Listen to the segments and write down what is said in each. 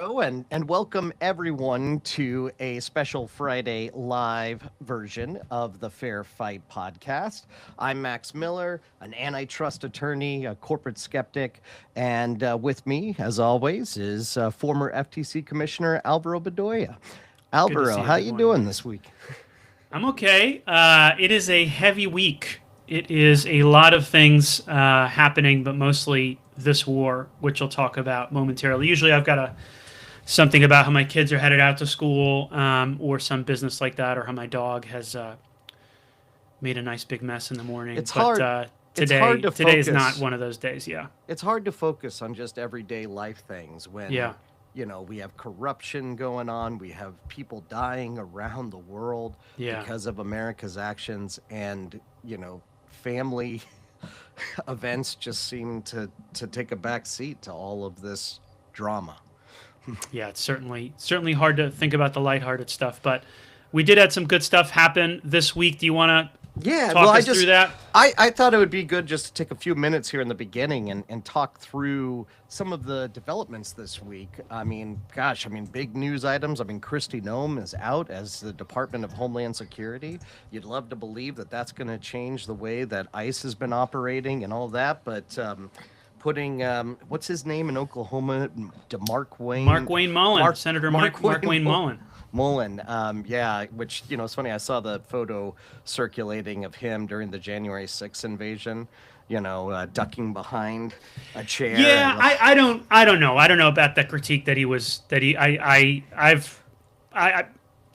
and welcome everyone to a special Friday live version of the Fair Fight podcast. I'm Max Miller, an antitrust attorney, a corporate skeptic, and with me, as always, is former FTC Commissioner Alvaro Bedoya. Good to Alvaro, see you. how Good you morning. doing this week? I'm okay. It is a heavy week. It is a lot of things happening, but mostly this war, which we'll talk about momentarily. Usually, I've got something about how my kids are headed out to school, or some business like that, or how my dog has made a nice big mess in the morning. It's But hard. It's hard to today is not focus. one of those days. Yeah, It's hard to focus on just everyday life things when yeah, we have corruption going on, we have people dying around the world yeah. because of America's actions, and family events just seem to take a back seat to all of this drama. Yeah, it's certainly hard to think about the lighthearted stuff, but we did have some good stuff happen this week. Do you want to Yeah, well, talk us through that? I thought it would be good just to take a few minutes here in the beginning and talk through some of the developments this week. I mean, gosh, big news items. Kristi Noem is out as the Department of Homeland Security. You'd love to believe that that's going to change the way that ICE has been operating and all that, but putting what's his name in Oklahoma, DeMark Wayne, Mark Wayne Mullen, Mark Senator Mark Mark Wayne Mullen. Mullen, yeah, which it's funny. I saw the photo circulating of him during the January 6th invasion. Ducking behind a chair. Yeah, and, I don't know. I don't know about that critique that he was that he I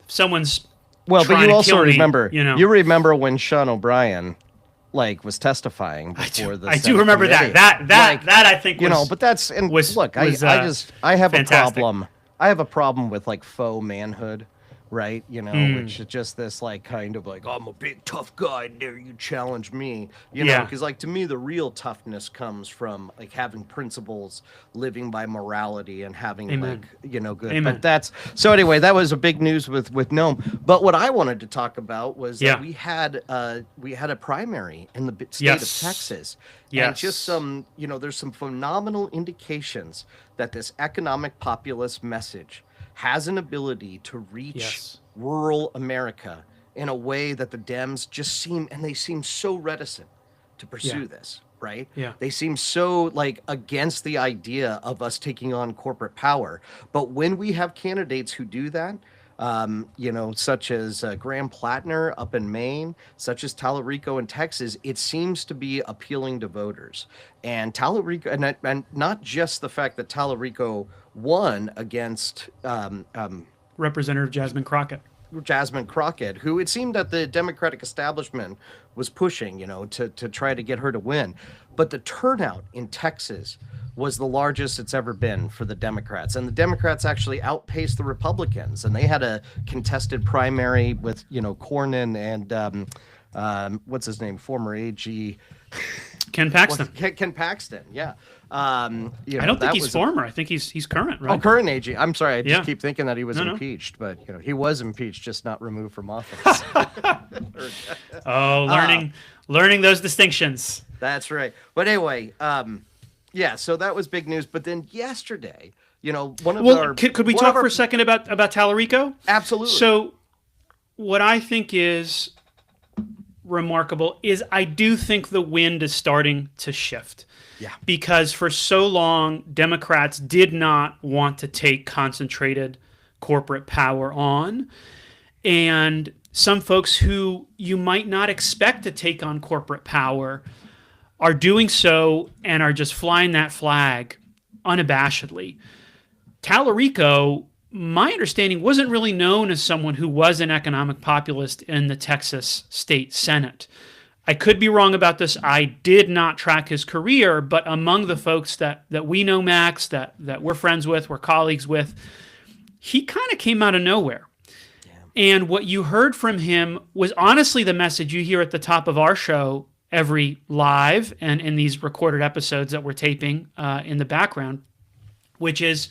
someone's well, but trying you to also kill me, remember, you know. you remember when Sean O'Brien, was testifying I before do, the I do Senate remember committee. that I think was But that's and was look, was I have a fantastic. problem. I have a problem with faux manhood, right? Which is just this kind of I'm a big tough guy, dare you challenge me? Yeah. Because to me the real toughness comes from having principles, living by morality, and having Amen. good. Amen. But that's so anyway. That was a big news with Noam. But what I wanted to talk about was Yeah. we had a primary in the state Yes. of Texas. And Yes. just there's some phenomenal indications that this economic populist message has an ability to reach Yes. rural America in a way that the Dems just seem so reticent to pursue Yeah. this, right? Yeah. They seem so against the idea of us taking on corporate power. But when we have candidates who do that, such as Graham Plattner up in Maine, such as Tallarico in Texas, it seems to be appealing to voters. And Tallarico, and not just the fact that Tallarico won against Representative Jasmine Crockett. Jasmine Crockett, who it seemed that the Democratic establishment was pushing, to try to get her to win. But the turnout in Texas was the largest it's ever been for the Democrats. And the Democrats actually outpaced the Republicans. And they had a contested primary with, Cornyn and what's his name? Former AG. Ken Paxton. Ken Paxton, yeah. I don't think he's former. I think he's current, right? Oh, current AG. I'm sorry. I just Yeah. keep thinking that he was No. impeached, but he was impeached, just not removed from office. Oh, learning those distinctions. That's right. But anyway, yeah. So that was big news. But then yesterday, one of Well, our could we one talk of our- for a second about Tallarico? Absolutely. So, what I think is remarkable is I do think the wind is starting to shift. Yeah. Because for so long, Democrats did not want to take concentrated corporate power on. And some folks who you might not expect to take on corporate power are doing so and are just flying that flag unabashedly. Tallarico, my understanding, wasn't really known as someone who was an economic populist in the Texas State Senate. I could be wrong about this. I did not track his career, but among the folks that we know, Max, that we're friends with, we're colleagues with, he kind of came out of nowhere. And what you heard from him was honestly the message you hear at the top of our show every live and in these recorded episodes that we're taping in the background, which is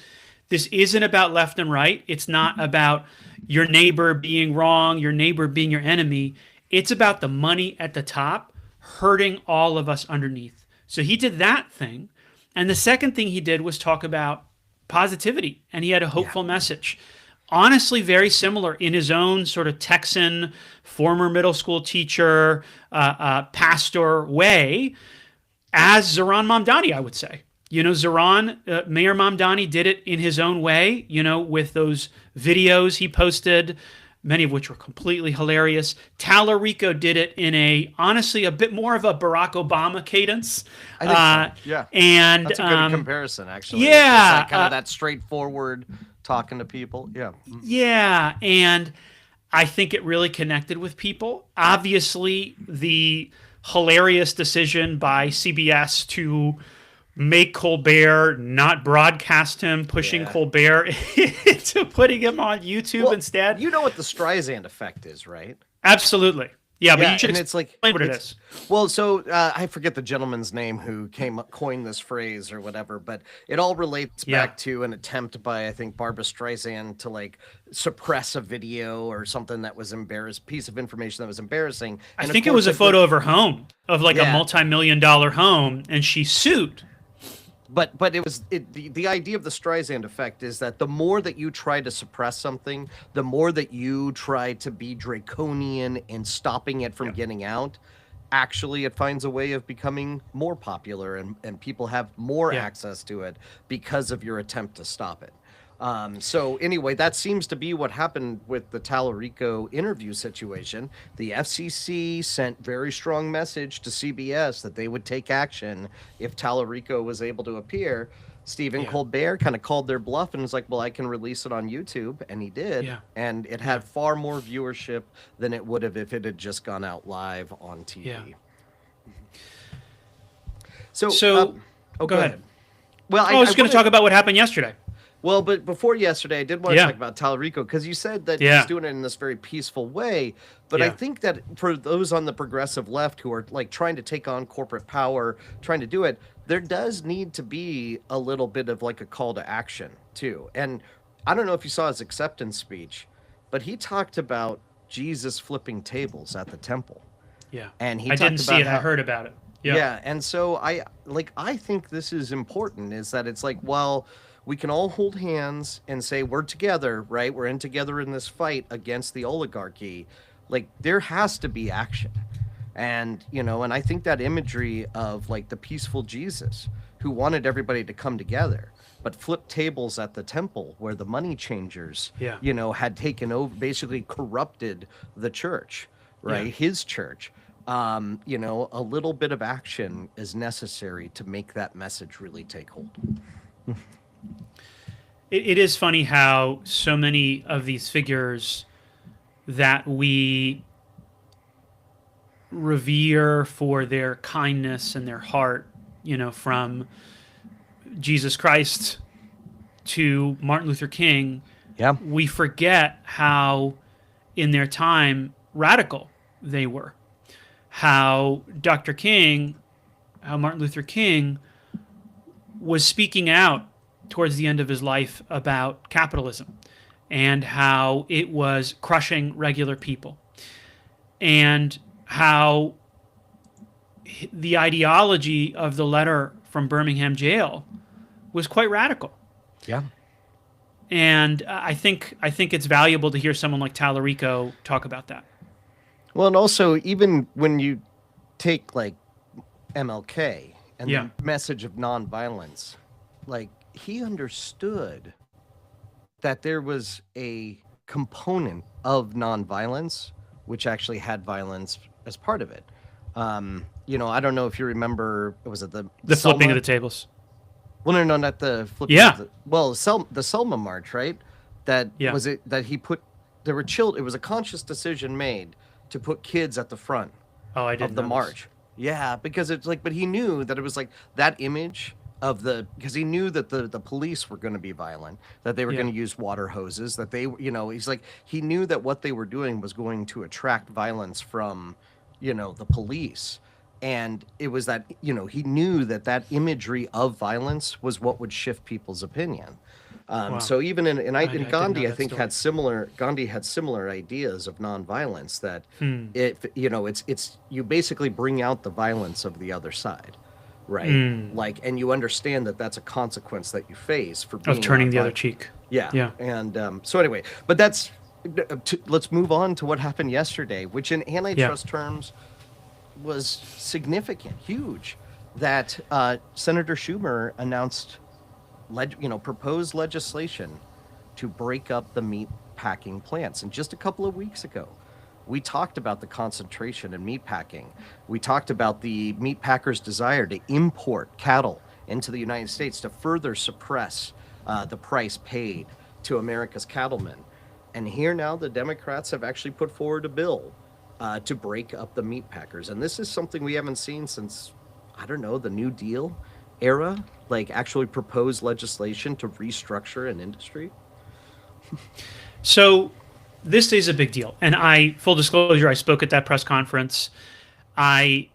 this isn't about left and right. It's not about your neighbor being wrong, your neighbor being your enemy. It's about the money at the top hurting all of us underneath. So he did that thing. And the second thing he did was talk about positivity and he had a Yeah. hopeful message. Honestly, very similar in his own sort of Texan, former middle school teacher, pastor way as Zoran Mamdani, I would say. Zoran, Mayor Mamdani did it in his own way, with those videos he posted, many of which were completely hilarious. Tallarico did it in honestly, a bit more of a Barack Obama cadence. I think so. Yeah. And that's a good comparison, actually. Yeah. It's like kind of that straightforward talking to people. Yeah. Yeah. And I think it really connected with people. Obviously, the hilarious decision by CBS to make Colbert not broadcast him, pushing Colbert into putting him on YouTube instead. You know what the Streisand effect is, right? Absolutely. Yeah, but you should explain what it is. Well, so I forget the gentleman's name who coined this phrase or whatever, but it all relates back to an attempt by, I think, Barbara Streisand to like suppress a video or something that was piece of information that was embarrassing. And I think it was a photo of her home, of like a multi-million-dollar home, and she sued. But it was the idea of the Streisand effect is that the more that you try to suppress something, the more that you try to be draconian in stopping it from getting out, actually it finds a way of becoming more popular and people have more access to it because of your attempt to stop it. So anyway, that seems to be what happened with the Tallarico interview situation. The FCC sent very strong message to CBS that they would take action if Tallarico was able to appear. Stephen Colbert kind of called their bluff and was like, well, I can release it on YouTube. And he did. Yeah. And it had far more viewership than it would have if it had just gone out live on TV. Yeah. So go ahead. Well, I was going to talk about what happened yesterday. Well, but before yesterday, I did want to talk about Tallarico because you said that he's doing it in this very peaceful way. But I think that for those on the progressive left who are like trying to take on corporate power, trying to do it, there does need to be a little bit of like a call to action too. And I don't know if you saw his acceptance speech, but he talked about Jesus flipping tables at the temple. Yeah. And I didn't see it. I heard about it. Yeah. And so I think this is important is that it's like, well, we can all hold hands and say we're together, right? We're in together in this fight against the oligarchy. Like there has to be action. And, and I think that imagery of like the peaceful Jesus who wanted everybody to come together, but flipped tables at the temple where the money changers, had taken over, basically corrupted the church, right? His church. A little bit of action is necessary to make that message really take hold. It is funny how so many of these figures that we revere for their kindness and their heart, from Jesus Christ to Martin Luther King, we forget how in their time radical they were. How Martin Luther King was speaking out towards the end of his life about capitalism and how it was crushing regular people and how the ideology of the letter from Birmingham jail was quite radical. Yeah. And I think it's valuable to hear someone like Tallarico talk about that. Well, and also even when you take like MLK and the message of nonviolence, like he understood that there was a component of nonviolence which actually had violence as part of it. I don't know if you remember, was it the flipping of the tables? Well, no, not the flipping. Yeah. The Selma March, right? Was it that he put, there were children, it was a conscious decision made to put kids at the front of the march. Yeah, because it's like, but he knew that it was like that image of because he knew that the police were going to be violent, that they were going to use water hoses, that they, he's like, he knew that what they were doing was going to attract violence from, the police. And it was that, he knew that imagery of violence was what would shift people's opinion. So even in Gandhi, I think Gandhi had similar ideas of nonviolence that it's you basically bring out the violence of the other side. right? Like, and you understand that that's a consequence that you face for Of being turning the other non-violent. cheek. Yeah, Yeah. and so anyway, but let's move on to what happened yesterday, which in Yeah. antitrust terms was significant, huge. That Senator Schumer announced, proposed legislation to break up the meat packing plants. And just a couple of weeks ago, we talked about the concentration in meat packing. We talked about the meat packers' desire to import cattle into the United States to further suppress the price paid to America's cattlemen. And here now, the Democrats have actually put forward a bill to break up the meat packers. And this is something we haven't seen since, I don't know, the New Deal era, like actually propose legislation to restructure an industry. So this is a big deal. And full disclosure, I spoke at that press conference. I,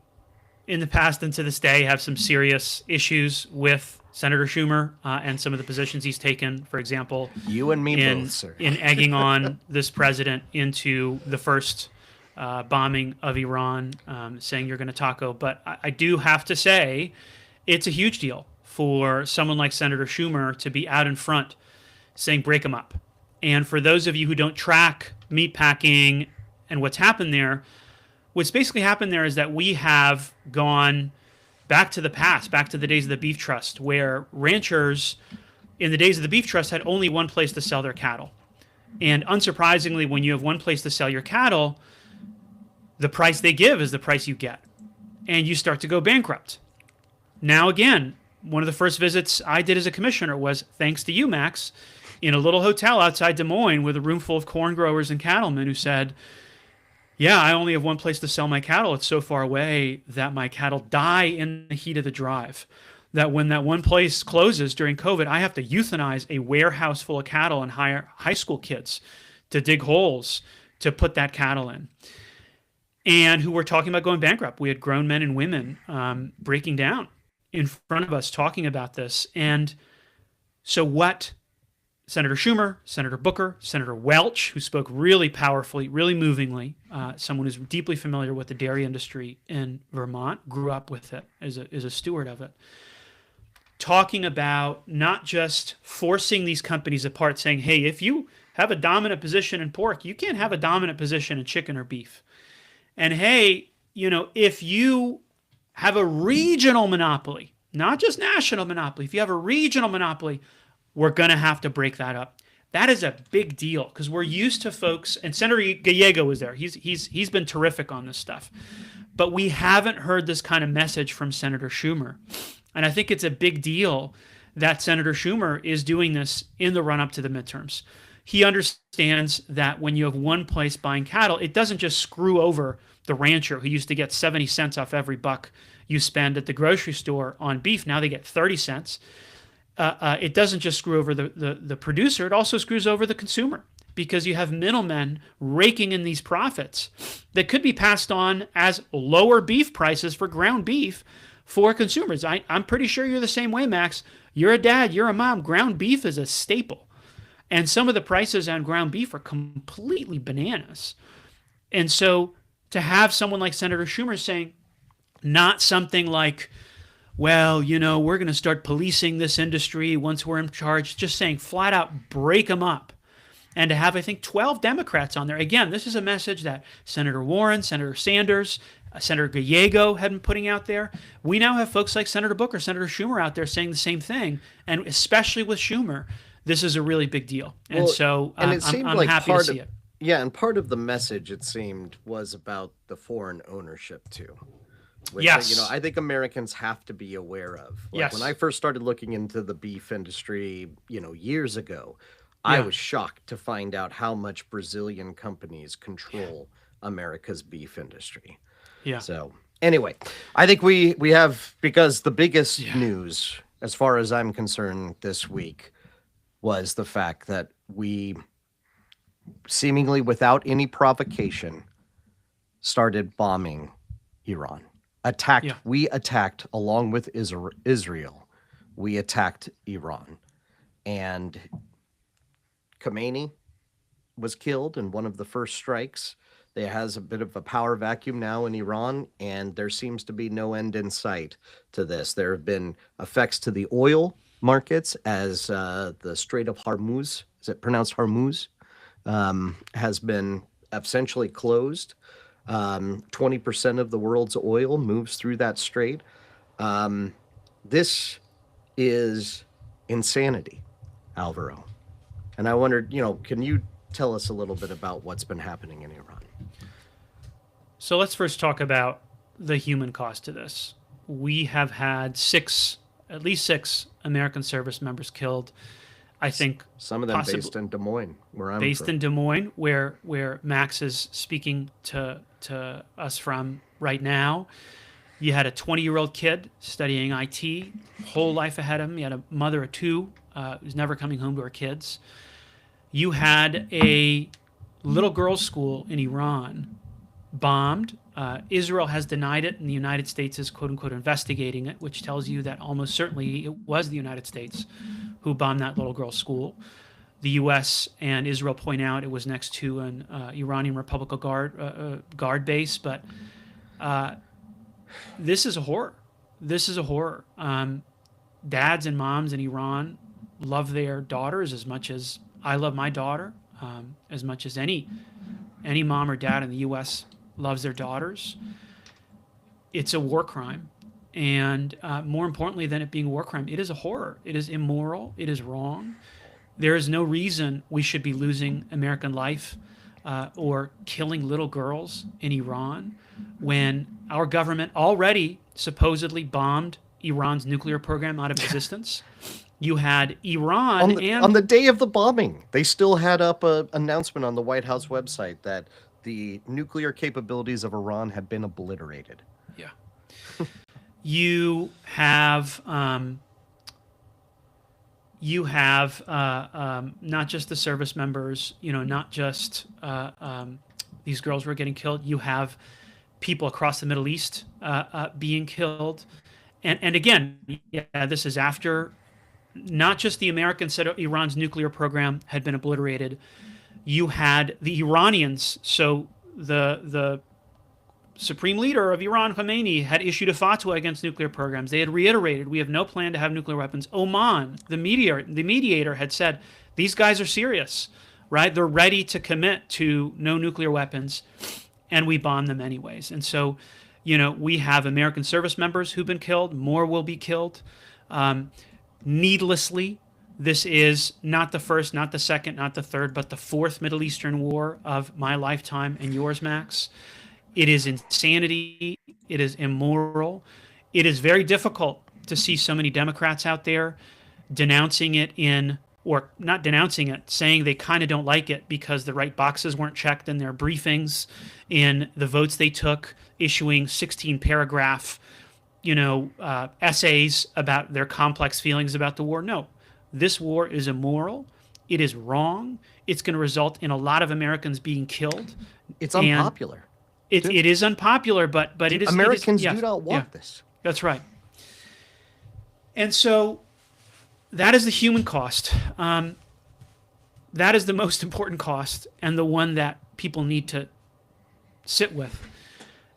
in the past and to this day, have some serious issues with Senator Schumer and some of the positions he's taken. For example, You and me both, in sir. in egging on this president into the first bombing of Iran, saying you're going to taco. But I do have to say, it's a huge deal for someone like Senator Schumer to be out in front saying break them up. And for those of you who don't track meatpacking and what's happened there, what's basically happened there is that we have gone back to the past, back to the days of the beef trust, where ranchers in the days of the beef trust had only one place to sell their cattle. And unsurprisingly, when you have one place to sell your cattle, the price they give is the price you get. And you start to go bankrupt. Now, again, one of the first visits I did as a commissioner was thanks to you, Max, in a little hotel outside Des Moines with a room full of corn growers and cattlemen who said, yeah, I only have one place to sell my cattle. It's so far away that my cattle die in the heat of the drive. That when that one place closes during COVID, I have to euthanize a warehouse full of cattle and hire high school kids to dig holes to put that cattle in. And who were talking about going bankrupt. We had grown men and women breaking down in front of us talking about this. And so what Senator Schumer, Senator Booker, Senator Welch, who spoke really powerfully, really movingly, someone who's deeply familiar with the dairy industry in Vermont, grew up with it as a steward of it, talking about not just forcing these companies apart, saying, hey, if you have a dominant position in pork, you can't have a dominant position in chicken or beef. And hey, if you have a regional monopoly, not just national monopoly, if you have a regional monopoly, we're going to have to break that up. That is a big deal because we're used to folks, and Senator Gallego was there. He's been terrific on this stuff. But we haven't heard this kind of message from Senator Schumer. And I think it's a big deal that Senator Schumer is doing this in the run-up to the midterms. He understands that when you have one place buying cattle, it doesn't just screw over the rancher who used to get 70 cents off every buck you spend at the grocery store on beef. Now they get 30 cents. It doesn't just screw over the producer, it also screws over the consumer because you have middlemen raking in these profits that could be passed on as lower beef prices for ground beef for consumers. I'm pretty sure you're the same way, Max. You're a dad, you're a mom. Ground beef is a staple. And some of the prices on ground beef are completely bananas. And so to have someone like Senator Schumer saying, not something like, well, we're going to start policing this industry once we're in charge, just saying flat out break them up. And to have, I think, 12 Democrats on there. Again, this is a message that Senator Warren, Senator Sanders, Senator Gallego had been putting out there. We now have folks like Senator Booker, Senator Schumer out there saying the same thing. And especially with Schumer, this is a really big deal. And so and it seemed I'm like happy to see it. Yeah, and part of the message, it seemed, was about the foreign ownership, too. Which, Yes. I think Americans have to be aware of. Like, Yes. when I first started looking into the beef industry, years ago, I was shocked to find out how much Brazilian companies control America's beef industry. Yeah. So, anyway, I think we have, because the biggest news, as far as I'm concerned, this week was the fact that we, seemingly without any provocation, started bombing Iran. We attacked along with Israel. We attacked Iran. And Khomeini was killed in one of the first strikes There has a bit of a power vacuum now in Iran, and there seems to be no end in sight to this. There have been effects to the oil markets as the Strait of Hormuz, is it pronounced Hormuz, has been essentially closed. 20% of the world's oil moves through that strait. Um, this is insanity, Alvaro. And I wondered, can you tell us a little bit about what's been happening in Iran? So let's first talk about the human cost to this. We have had at least six American service members killed. I think some of them based in Des Moines, where I'm based from. in Des Moines, where Max is speaking to us from right now. You had a 20-year-old kid studying IT, whole life ahead of him. You had a mother of two who's never coming home to her kids. You had a little girls' school in Iran bombed. Israel has denied it, and the United States is quote unquote investigating it, which tells you that almost certainly it was the United States who bombed that little girl's school. The U.S. and Israel point out it was next to an Iranian Republican Guard base, but this is a horror. This is a horror. Dads and moms in Iran love their daughters as much as I love my daughter, as much as any mom or dad in the U.S. loves their daughters. It's a war crime. And more importantly than it being a war crime, it is a horror. It is immoral. It is wrong. There is no reason we should be losing American life or killing little girls in Iran when our government already supposedly bombed Iran's nuclear program out of existence. You had Iran on the day of the bombing, they still had up an announcement on the White House website that the nuclear capabilities of Iran had been obliterated. Yeah. You have not just the service members, not just these girls were getting killed. You have people across the Middle East being killed. And again, yeah, this is after not just the Americans said Iran's nuclear program had been obliterated. You had the Iranians. So the Supreme Leader of Iran, Khomeini, had issued a fatwa against nuclear programs. They had reiterated, we have no plan to have nuclear weapons. Oman, the mediator, had said, these guys are serious, right? They're ready to commit to no nuclear weapons, and we bomb them anyways. And so, we have American service members who've been killed. More will be killed. Needlessly, this is not the first, not the second, not the third, but the fourth Middle Eastern war of my lifetime and yours, Max. It is insanity. It is immoral. It is very difficult to see so many Democrats out there denouncing it or not denouncing it, saying they kind of don't like it because the right boxes weren't checked in their briefings, in the votes they took, issuing 16-paragraph, essays about their complex feelings about the war. No, this war is immoral. It is wrong. It's going to result in a lot of Americans being killed. It's unpopular. It is unpopular, but it is. Americans do not want this. That's right. And so that is the human cost. That is the most important cost and the one that people need to sit with.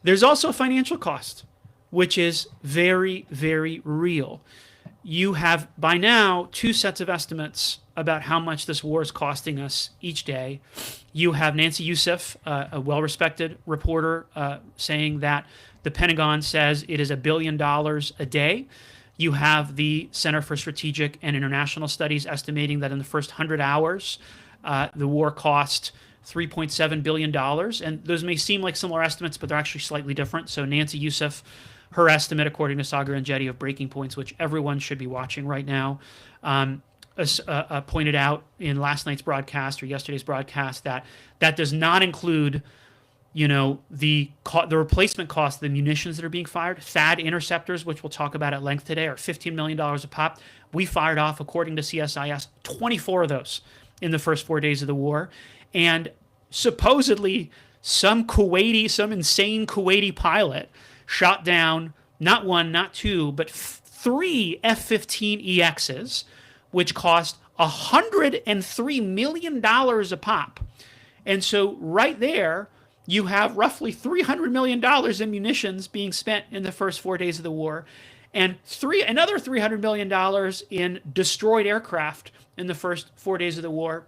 There's also a financial cost, which is very, very real. You have by now two sets of estimates about how much this war is costing us each day. You have Nancy Youssef, a well-respected reporter, saying that the Pentagon says it is $1 billion a day. You have the Center for Strategic and International Studies estimating that in the first 100 hours, the war cost $3.7 billion. And those may seem like similar estimates, but they're actually slightly different. So Nancy Youssef, her estimate, according to Sagar and Jetty, of breaking points, which everyone should be watching right now, pointed out in last night's broadcast or yesterday's broadcast that does not include, the replacement cost of the munitions that are being fired. THAAD interceptors, which we'll talk about at length today, are $15 million a pop. We fired off, according to CSIS, 24 of those in the first 4 days of the war. And supposedly some insane Kuwaiti pilot shot down not one, not two, but three F-15EXs, which cost $103 million a pop. And so right there, you have roughly $300 million in munitions being spent in the first 4 days of the war, and another $300 million in destroyed aircraft in the first 4 days of the war.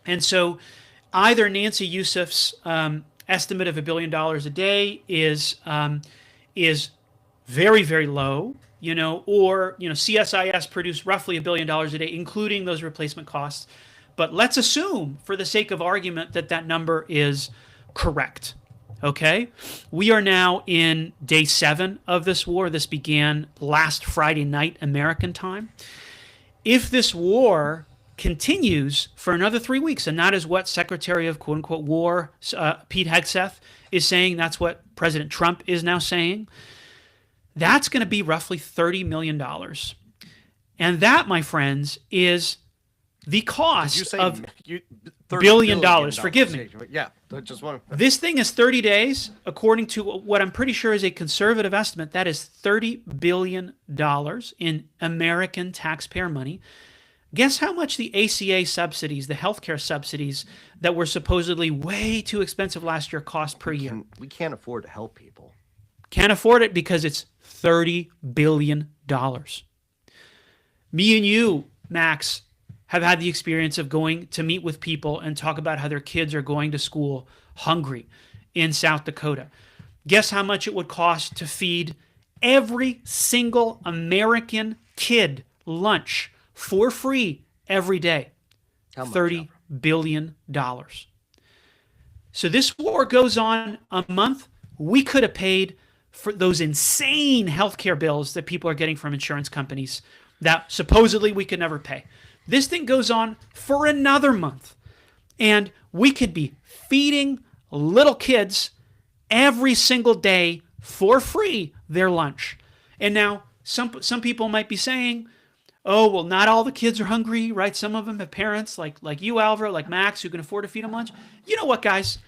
And so either Nancy Youssef's estimate of $1 billion a day is very, very low, or CSIS produced roughly $1 billion a day, including those replacement costs. But let's assume, for the sake of argument, that number is correct. Okay? We are now in day 7 of this war. This began last Friday night, American time. If this war continues for another 3 weeks, and that is what Secretary of quote unquote War Pete Hegseth is saying, that's what President Trump is now saying, that's going to be roughly $30 million. And that, my friends, is the cost of billion dollars. Forgive me. Yeah, just one. This thing is 30 days, according to what I'm pretty sure is a conservative estimate. That is $30 billion in American taxpayer money. Guess how much the ACA subsidies, the healthcare subsidies that were supposedly way too expensive last year, cost per year? We can't afford to help people. Can't afford it because it's $30 billion. Me and you, Max, have had the experience of going to meet with people and talk about how their kids are going to school hungry in South Dakota. Guess how much it would cost to feed every single American kid lunch for free every day? $30 billion. So this war goes on a month. We could have paid for those insane healthcare bills that people are getting from insurance companies that supposedly we could never pay. This thing goes on for another month, and we could be feeding little kids every single day for free their lunch. And now some people might be saying, oh, well, not all the kids are hungry, right? Some of them have parents like you, Alvaro, like Max, who can afford to feed them lunch. You know what, guys?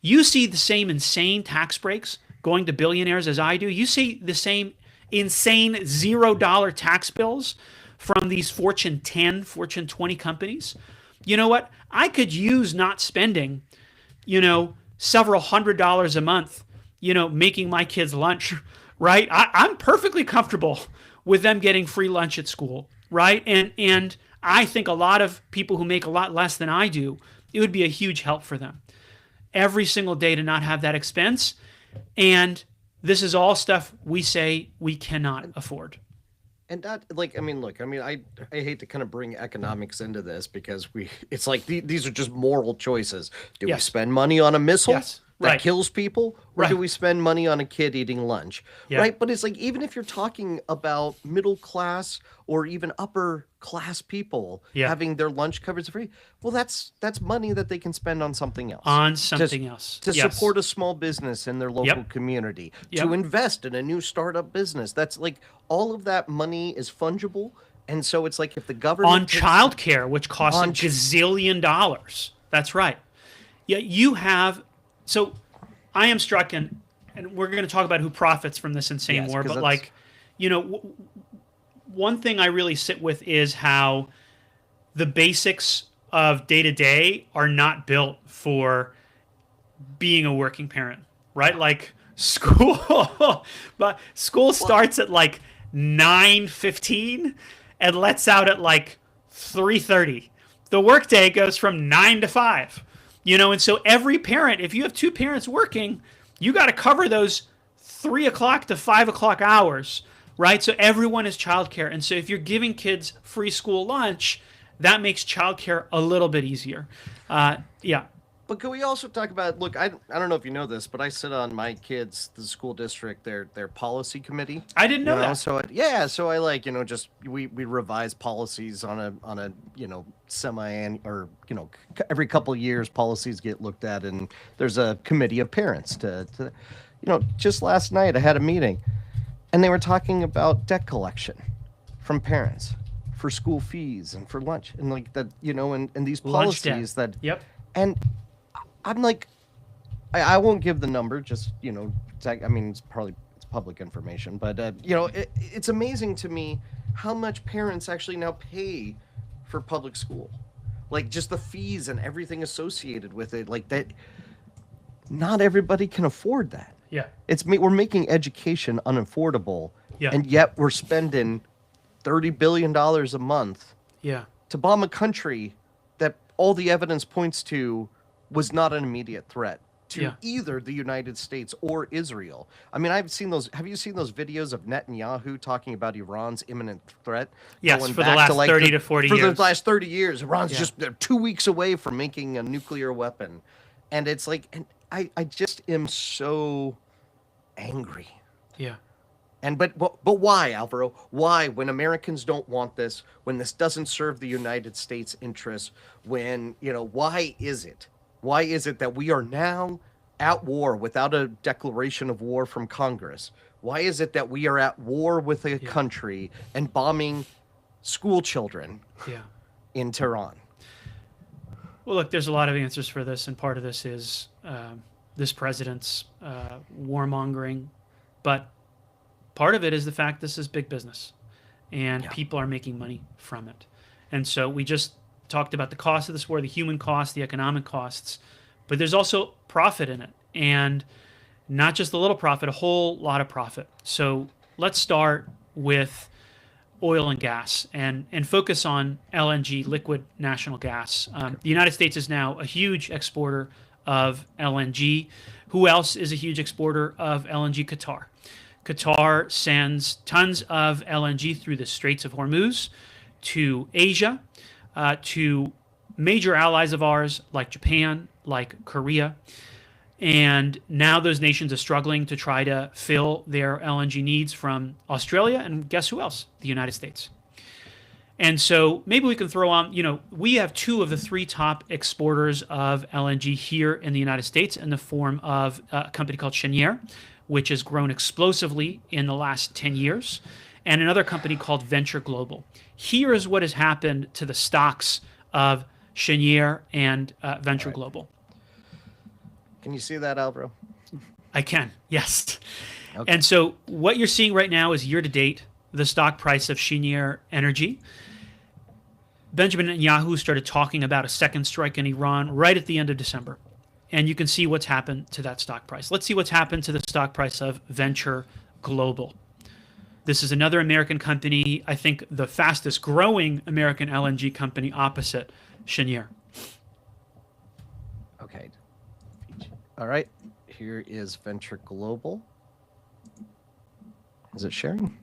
You see the same insane tax breaks going to billionaires as I do. You see the same insane $0 tax bills from these Fortune 10, Fortune 20 companies. You know what? I could use not spending, several $100s a month, making my kids lunch, right? I'm perfectly comfortable with them getting free lunch at school, right? And I think a lot of people who make a lot less than I do, it would be a huge help for them every single day to not have that expense. And this is all stuff we say we cannot afford. And that, I hate to kind of bring economics into this because it's like these are just moral choices. Do we spend money on a missile that kills people, or do we spend money on a kid eating lunch? Yeah. Right. But it's like, even if you're talking about middle class or even upper class people having their lunch covered for free, well, that's money that they can spend on something else. To support a small business in their local community, to invest in a new startup business. That's like, all of that money is fungible. And so it's like, if the government on childcare, which costs a gazillion dollars. That's right. Yeah, you have. So I am struck, and we're going to talk about who profits from this insane war, but one thing I really sit with is how the basics of day-to-day are not built for being a working parent, right? Like school, but school starts at like 9:15 and lets out at like 3:30. The workday goes from 9 to 5. And so every parent, if you have two parents working, you got to cover those 3 o'clock to 5 o'clock hours, right? So everyone is childcare. And so if you're giving kids free school lunch, that makes childcare a little bit easier. But can we also talk about, look, I don't know if you know this, but I sit on my kids, the school district, their policy committee. I didn't know that. So I we revise policies on a or every couple of years policies get looked at, and there's a committee of parents to just last night I had a meeting, and they were talking about debt collection from parents for school fees and for lunch and like that, and these policies that and I'm like, I won't give the number, just, it's public information, but, it's amazing to me how much parents actually now pay for public school. Like, just the fees and everything associated with it, like that. not everybody can afford that. Yeah. We're making education unaffordable, Yeah. and yet we're spending $30 billion a month Yeah. to bomb a country that all the evidence points to was not an immediate threat to Yeah. either the United States or Israel. I mean, I've seen those. Have you seen those videos of Netanyahu talking about Iran's imminent threat? Yes, going for the back last to like 30 to 40 for years. the last 30 years, Iran's Yeah. just they're 2 weeks away from making a nuclear weapon, and it's like, and I just am so angry. Yeah. And but why, Alvaro? Why, when Americans don't want this, when this doesn't serve the United States interests, when, why is it? Why is it that we are now at war without a declaration of war from Congress? Why is it that we are at war with a country and bombing school children Yeah. in Tehran? Well, look, there's a lot of answers for this, and part of this is this president's warmongering, but part of it is the fact this is big business, and people are making money from it. And so we just talked about the cost of this war, the human cost, the economic costs, but there's also profit in it, and not just a little profit, a whole lot of profit. So let's start with oil and gas and focus on LNG, liquid natural gas. The United States is now a huge exporter of LNG. Who else is a huge exporter of LNG? Qatar. Qatar sends tons of LNG through the Straits of Hormuz to Asia, to major allies of ours like Japan, like Korea. And now those nations are struggling to try to fill their LNG needs from Australia. And guess who else? The United States. And so maybe we can throw on, we have two of the three top exporters of LNG here in the United States in the form of a company called Cheniere, which has grown explosively in the last 10 years, and another company called Venture Global. Here is what has happened to the stocks of Cheniere and Venture Global. Can you see that, Alvaro? I can, yes. Okay. And so what you're seeing right now is year-to-date, the stock price of Cheniere Energy. Benjamin Netanyahu started talking about a second strike in Iran right at the end of December. And you can see what's happened to that stock price. Let's see what's happened to the stock price of Venture Global. This is another American company, I think the fastest growing American LNG company opposite Cheniere. Okay. All right. Here is Venture Global. Is it sharing?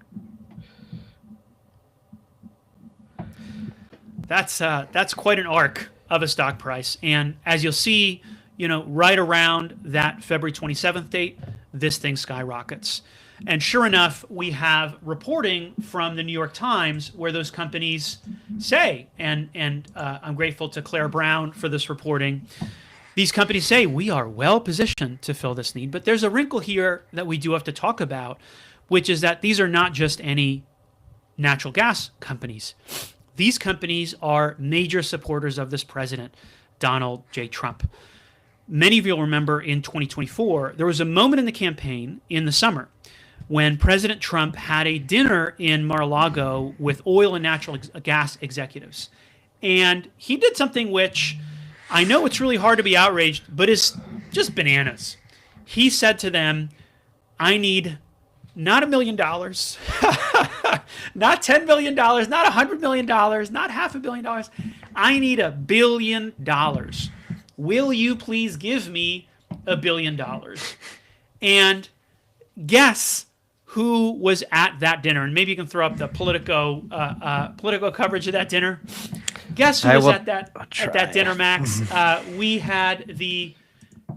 That's quite an arc of a stock price. And as you'll see, right around that February 27th date, this thing skyrockets. And sure enough, we have reporting from the New York Times where those companies say, and I'm grateful to Claire Brown for this reporting, these companies say we are well positioned to fill this need. But there's a wrinkle here that we do have to talk about, which is that these are not just any natural gas companies. These companies are major supporters of this president, Donald J. Trump. Many of you will remember in 2024, there was a moment in the campaign in the summer when President Trump had a dinner in Mar-a-Lago with oil and natural gas executives. And he did something which I know it's really hard to be outraged, but is just bananas. He said to them, I need not $1 million, not $10 million, not $100 million, not $500 million. I need $1 billion. Will you please give me $1 billion? And guess who was at that dinner? And maybe you can throw up the political coverage of that dinner. Guess who was at that dinner, Max? We had the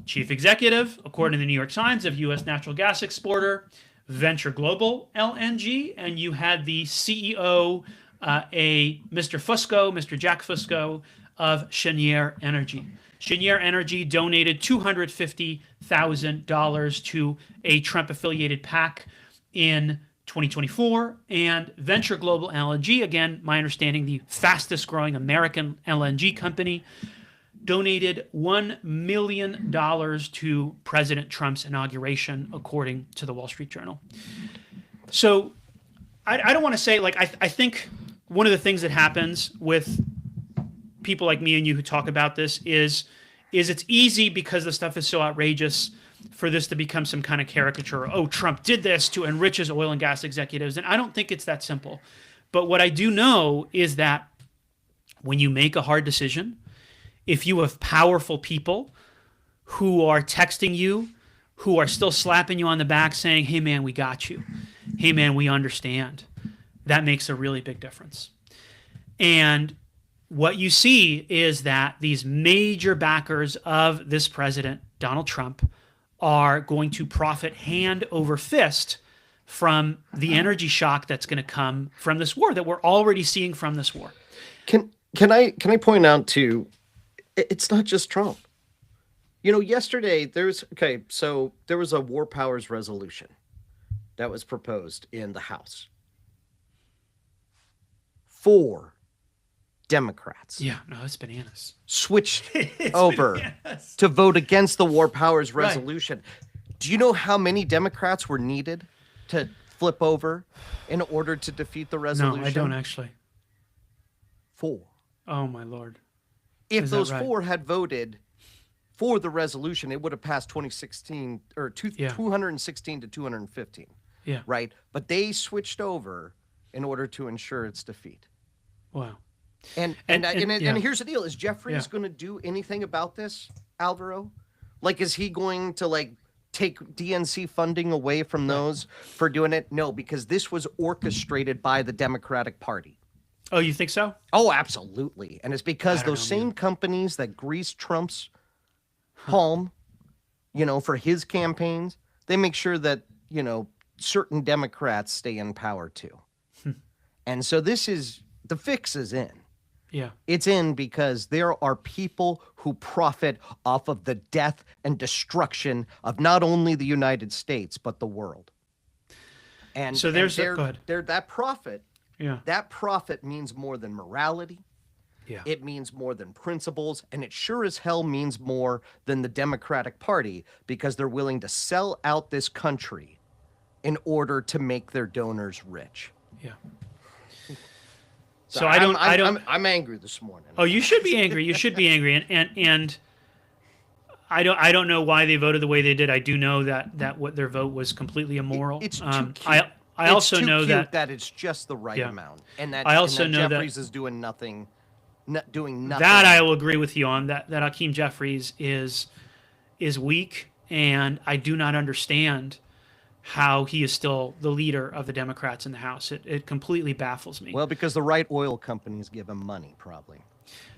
chief executive, according to the New York Times, of U.S. natural gas exporter Venture Global LNG, and you had the CEO, Mr. Jack Fusco of Cheniere Energy. Cheniere Energy donated $250,000 to a Trump-affiliated PAC in 2024, and Venture Global LNG, again, my understanding, the fastest-growing American LNG company, donated $1 million to President Trump's inauguration, according to the Wall Street Journal. So I don't want to say, I think one of the things that happens with people like me and you who talk about this is is it's easy because the stuff is so outrageous for this to become some kind of caricature. Oh, Trump did this to enrich his oil and gas executives. And I don't think it's that simple. But what I do know is that when you make a hard decision, if you have powerful people who are texting you, who are still slapping you on the back saying, hey, man, we got you. Hey, man, we understand. That makes a really big difference. And what you see is that these major backers of this president, Donald Trump, are going to profit hand over fist from the energy shock that's going to come from this war that we're already seeing from this war. Can I point out too, it's not just Trump. Yesterday there was a war powers resolution that was proposed in the House. 4 Democrats. Yeah, no, it's bananas. Switched over bananas. To vote against the war powers resolution. Right. Do you know how many Democrats were needed to flip over in order to defeat the resolution? No, I don't actually. 4. Oh my Lord. If those 4 had voted for the resolution, it would have passed 216 to 215. Yeah. Right? But they switched over in order to ensure its defeat. Wow. And here's the deal: is Jeffries going to do anything about this, Alvaro? Like, is he going to take DNC funding away from those for doing it? No, because this was orchestrated by the Democratic Party. Oh, you think so? Oh, absolutely. And it's because those same companies that greased Trump's palm, for his campaigns, they make sure that, certain Democrats stay in power too. And so the fix is in. Yeah. It's in because there are people who profit off of the death and destruction of not only the United States, but the world. And so that profit. Yeah. That profit means more than morality. Yeah. It means more than principles, and it sure as hell means more than the Democratic Party, because they're willing to sell out this country in order to make their donors rich. Yeah. So I'm angry this morning. Oh, you should be angry. You should be angry, and I don't know why they voted the way they did. I do know that what their vote was completely immoral. It's too cute. I also know that it's just the right amount, and that Jeffries is doing nothing. Doing nothing. That I will agree with you on. That Hakeem Jeffries is weak, and I do not understand how he is still the leader of the Democrats in the House. It completely baffles me. Well, because the right oil companies give him money, probably.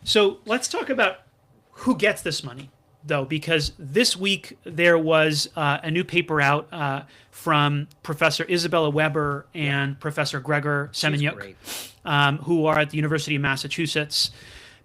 So let's talk about who gets this money, though, because this week there was a new paper out from Professor Isabella Weber and Professor Gregor Semeniuk, who are at the University of Massachusetts,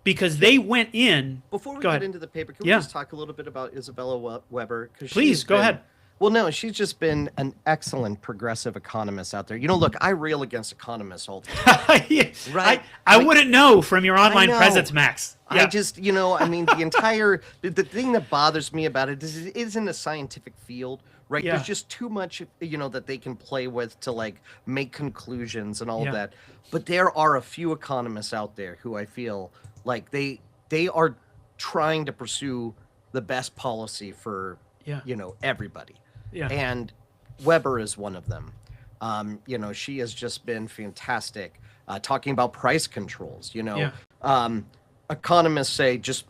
because they went in. Before we get into the paper, can we just talk a little bit about Isabella Weber? Please, go ahead. Well, no, she's just been an excellent progressive economist out there. Look, I rail against economists all the time. Right? I wouldn't know from your online presence, Max. Yeah. I just, the entire, the thing that bothers me about it is it isn't a scientific field, right? Yeah. There's just too much, that they can play with to make conclusions and all of that. But there are a few economists out there who I feel like they are trying to pursue the best policy for, everybody. Yeah. And Weber is one of them. She has just been fantastic talking about price controls. Economists say, just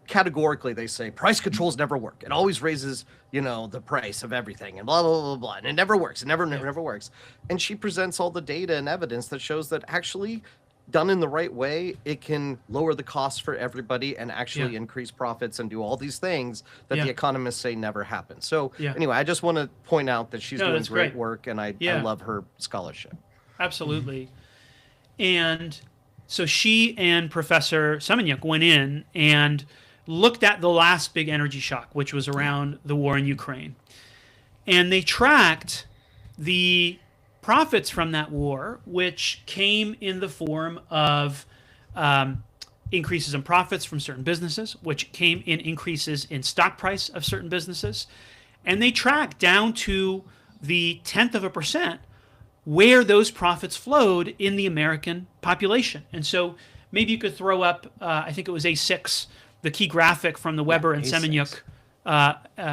categorically, they say price controls never work. It always raises, the price of everything and blah, blah, blah, blah. And it never works. It never works. And she presents all the data and evidence that shows that actually done in the right way, it can lower the costs for everybody and actually increase profits and do all these things that the economists say never happen. So anyway, I just want to point out that she's doing great work, and I love her scholarship. Absolutely. And so she and Professor Semeniuk went in and looked at the last big energy shock, which was around the war in Ukraine. And they tracked the profits from that war, which came in the form of increases in profits from certain businesses, which came in increases in stock price of certain businesses. And they tracked down to the 0.1% where those profits flowed in the American population. And so maybe you could throw up, I think it was A6, the key graphic from the Weber and Semenyuk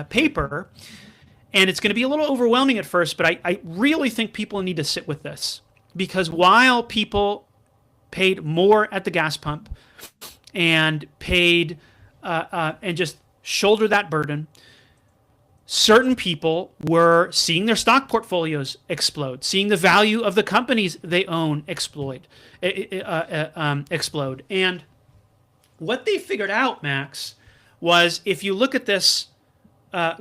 paper. And it's going to be a little overwhelming at first, but I really think people need to sit with this. Because while people paid more at the gas pump and paid and just shoulder that burden, certain people were seeing their stock portfolios explode, seeing the value of the companies they own explode. And what they figured out, Max, was if you look at this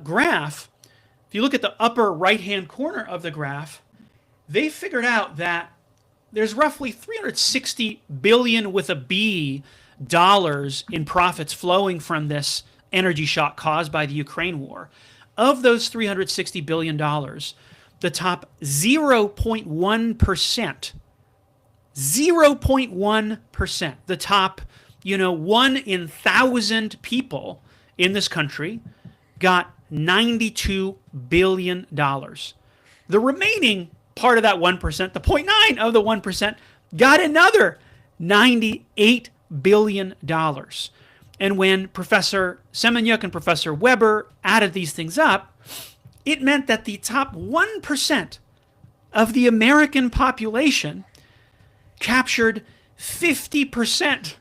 graph, if you look at the upper right-hand corner of the graph, they figured out that there's roughly 360 billion with a B dollars in profits flowing from this energy shock caused by the Ukraine war. Of those $360 billion, the top 0.1%, 0.1%, the top, 1 in 1,000 people in this country got $92 billion. The remaining part of that 1%, the 0.9 of the 1%, got another $98 billion. And when Professor Semenyuk and Professor Weber added these things up, it meant that the top 1% of the American population captured 50%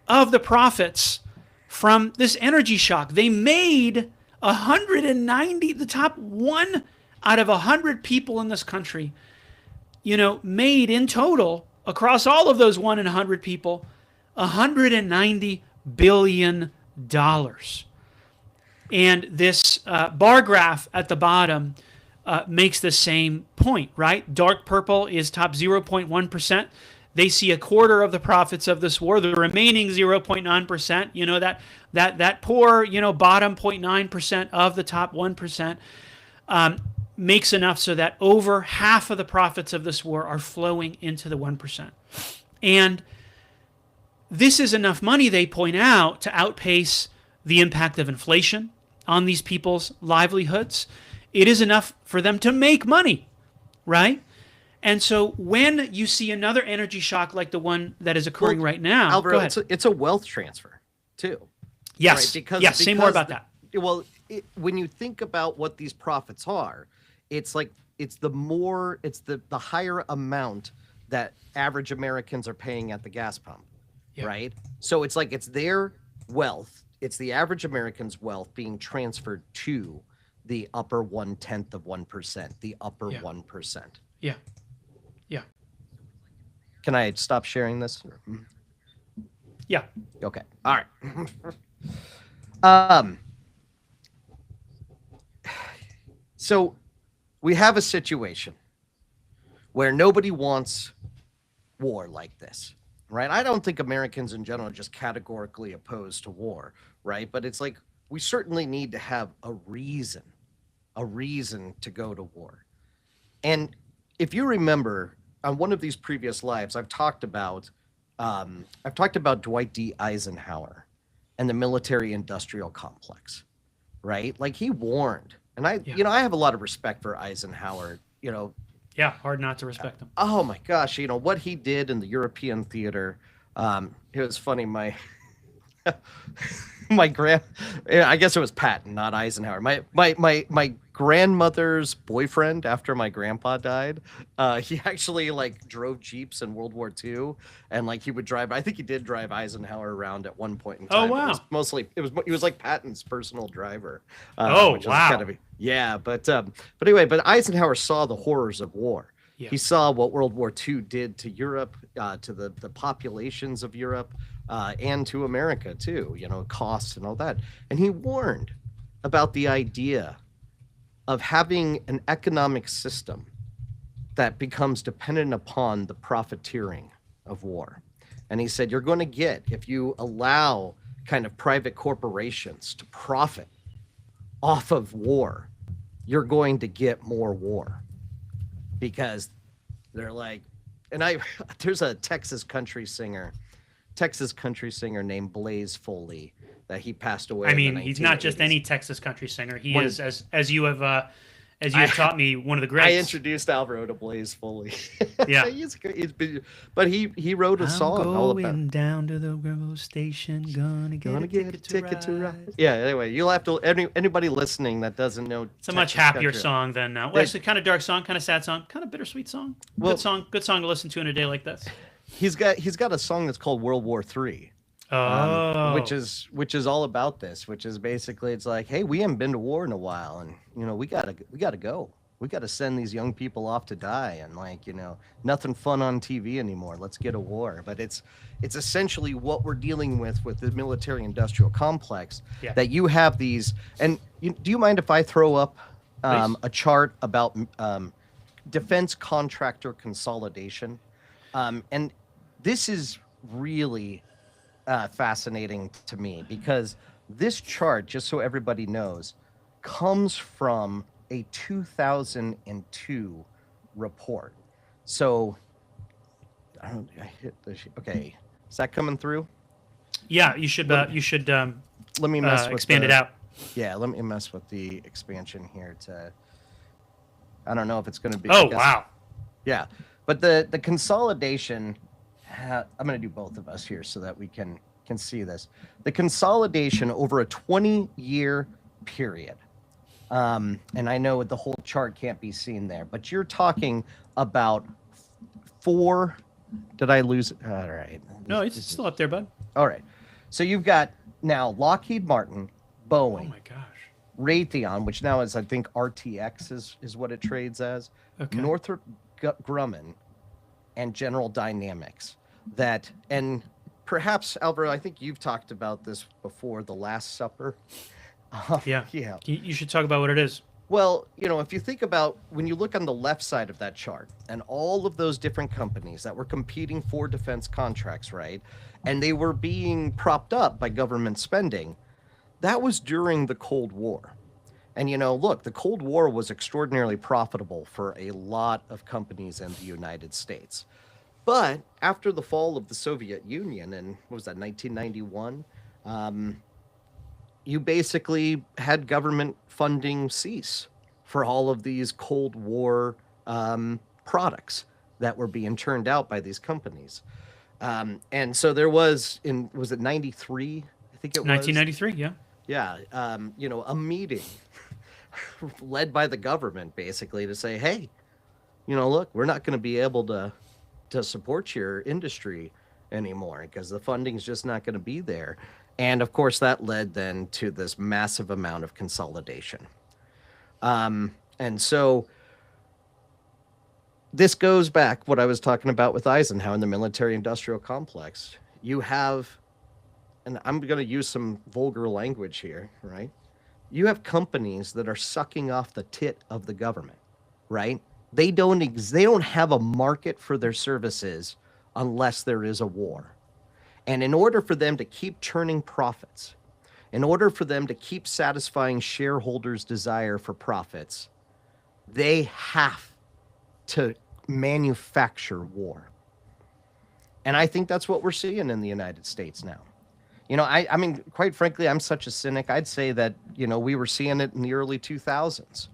of the profits from this energy shock. They made 190, the top 1 out of 100 people in this country, made in total, across all of those 1 in 100 people, $190 billion. And this bar graph at the bottom makes the same point, right? Dark purple is top 0.1%. They see a quarter of the profits of this war. The remaining 0.9%, that poor, bottom 0.9% of the top 1%, makes enough so that over half of the profits of this war are flowing into the 1%. And this is enough money, they point out, to outpace the impact of inflation on these people's livelihoods. It is enough for them to make money, right? And so when you see another energy shock like the one that is occurring right now, Alvaro, go ahead. It's a wealth transfer too. Yes. Right? Yes. Say more about that. Well, when you think about what these profits are, it's the higher amount that average Americans are paying at the gas pump, right? So it's their wealth. It's the average American's wealth being transferred to the upper 1/10 of 1%, the upper 1%. Yeah. Yeah. Can I stop sharing this? Yeah. Okay. All right. So we have a situation where nobody wants war like this, right? I don't think Americans in general are just categorically opposed to war, right? But it's we certainly need to have a reason to go to war. And if you remember, on one of these previous lives, I've talked about Dwight D. Eisenhower and the military-industrial complex, right? He warned, and I have a lot of respect for Eisenhower. Yeah, hard not to respect him. Oh my gosh, what he did in the European theater. It was funny. My I guess it was Patton, not Eisenhower. My grandmother's boyfriend, after my grandpa died, he actually drove Jeeps in World War II, and he would drive. I think he did drive Eisenhower around at one point in time. Oh wow! He was like Patton's personal driver. Which wow! But anyway, but Eisenhower saw the horrors of war. Yeah. He saw what World War II did to Europe, to the populations of Europe, and to America too, costs and all that. And he warned about the idea of having an economic system that becomes dependent upon the profiteering of war. And he said, you're going to get, if you allow kind of private corporations to profit off of war, you're going to get more war. Because they're there's a Texas country singer named Blaze Foley that he passed away. I mean, he's not just any Texas country singer. He is, as you have as you had taught me, one of the I greats. introduced Alvaro to Blaze fully. Yeah. But he wrote a song all about. Going down to the railroad station, gonna get a ticket to ride. Yeah. Anyway, you'll have to anybody listening that doesn't know. It's a much Texas happier country. song than well, actually, kind of dark song, kind of sad song, kind of bittersweet song. Well- good song to listen to in a day like this. He's got a song that's called World War III. Oh, which is all about this, which is basically it's like, hey, we haven't been to war in a while, and we gotta go. We gotta send these young people off to die, and nothing fun on TV anymore. Let's get a war. But it's essentially what we're dealing with the military-industrial complex. Yeah. That you have these, and do you mind if I throw up a chart about defense contractor consolidation? And this is really fascinating to me because this chart, just so everybody knows, comes from a 2002 report. So I hit the okay. Is that coming through? yeah. You should Let me mess with expand it out. Yeah, let me mess with the expansion here to. I don't know if it's going to be. Oh wow. Yeah, but the consolidation. I'm going to do both of us here so that we can see this. The consolidation over a 20-year period. And I know the whole chart can't be seen there, but you're talking about four. Did I lose it? All right. No, it's still up there, bud. All right. So you've got now Lockheed Martin, Oh Boeing, my gosh. Raytheon, which now is, I think, RTX is what it trades as, Okay. Northrop Grumman, and General Dynamics. That, and perhaps, Alvaro, I think you've talked about this before, the Last Supper. Yeah. Yeah. You should talk about what it is. Well, if you think about when you look on the left side of that chart and all of those different companies that were competing for defense contracts, right? And they were being propped up by government spending. That was during the Cold War. And, look, the Cold War was extraordinarily profitable for a lot of companies in the United States. But after the fall of the Soviet Union in, what was that, 1991, you basically had government funding cease for all of these Cold War products that were being churned out by these companies. And so there was, was it 93? I think it was. 1993. Yeah. Yeah, a meeting led by the government basically to say, hey, look, we're not going to be able to support your industry anymore because the funding's just not going to be there. And of course, that led then to this massive amount of consolidation. And so this goes back what I was talking about with Eisenhower in the military-industrial complex. You have, and I'm going to use some vulgar language here, right? You have companies that are sucking off the tit of the government, right? They don't have a market for their services unless there is a war. And in order for them to keep churning profits, in order for them to keep satisfying shareholders' desire for profits, they have to manufacture war. And I think that's what we're seeing in the United States now. I mean, quite frankly, I'm such a cynic. I'd say that, we were seeing it in the early 2000s,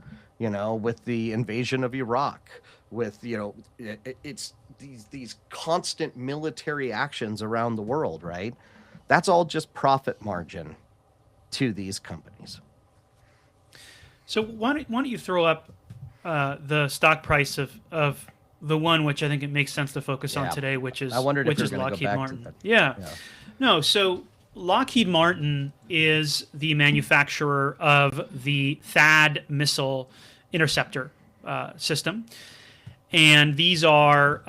with the invasion of Iraq, with, it's these constant military actions around the world, right? That's all just profit margin to these companies. So why don't you throw up the stock price of the one which I think it makes sense to focus on today, which is Lockheed Martin. Yeah. No, so Lockheed Martin is the manufacturer of the THAAD missile interceptor system. And these are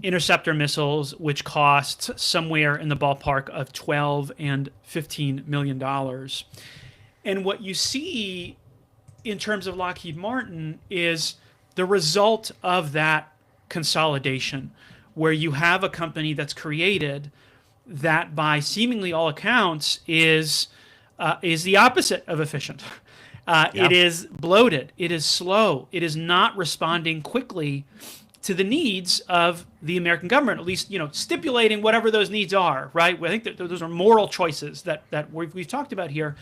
interceptor missiles which cost somewhere in the ballpark of $12 and $15 million. And what you see in terms of Lockheed Martin is the result of that consolidation, where you have a company that's created that, by seemingly all accounts, is the opposite of efficient. It is bloated. It is slow. It is not responding quickly to the needs of the American government, at least, stipulating whatever those needs are, right? I think that those are moral choices that we've talked about here.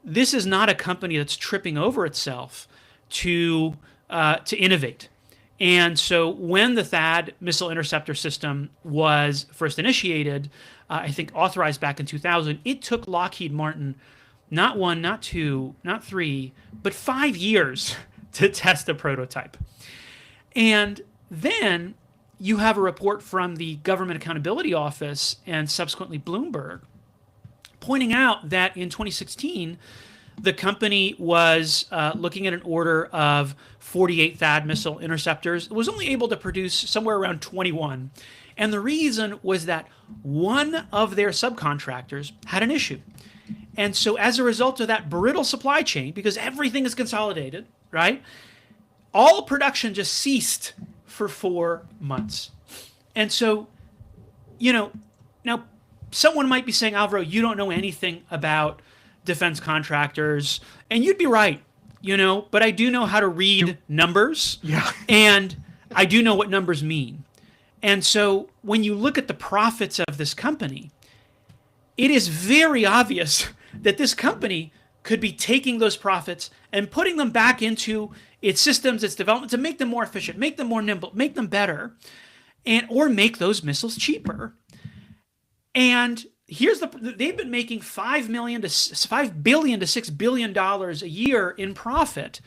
This is not a company that's tripping over itself to innovate. And so when the THAAD missile interceptor system was first initiated, I think authorized back in 2000, it took Lockheed Martin not one, not two, not three, but 5 years to test a prototype. And then you have a report from the Government Accountability Office and subsequently Bloomberg pointing out that in 2016, the company was looking at an order of 48 THAAD missile interceptors. It was only able to produce somewhere around 21. And the reason was that one of their subcontractors had an issue. And so as a result of that brittle supply chain, because everything is consolidated, right? All production just ceased for 4 months. And so, now someone might be saying, Alvaro, you don't know anything about defense contractors, and you'd be right, but I do know how to read numbers, and I do know what numbers mean. And so when you look at the profits of this company, it is very obvious that this company could be taking those profits and putting them back into its systems, its development, to make them more efficient, make them more nimble, make them better, or make those missiles cheaper. And they've been making $5 billion to $6 billion a year in profit.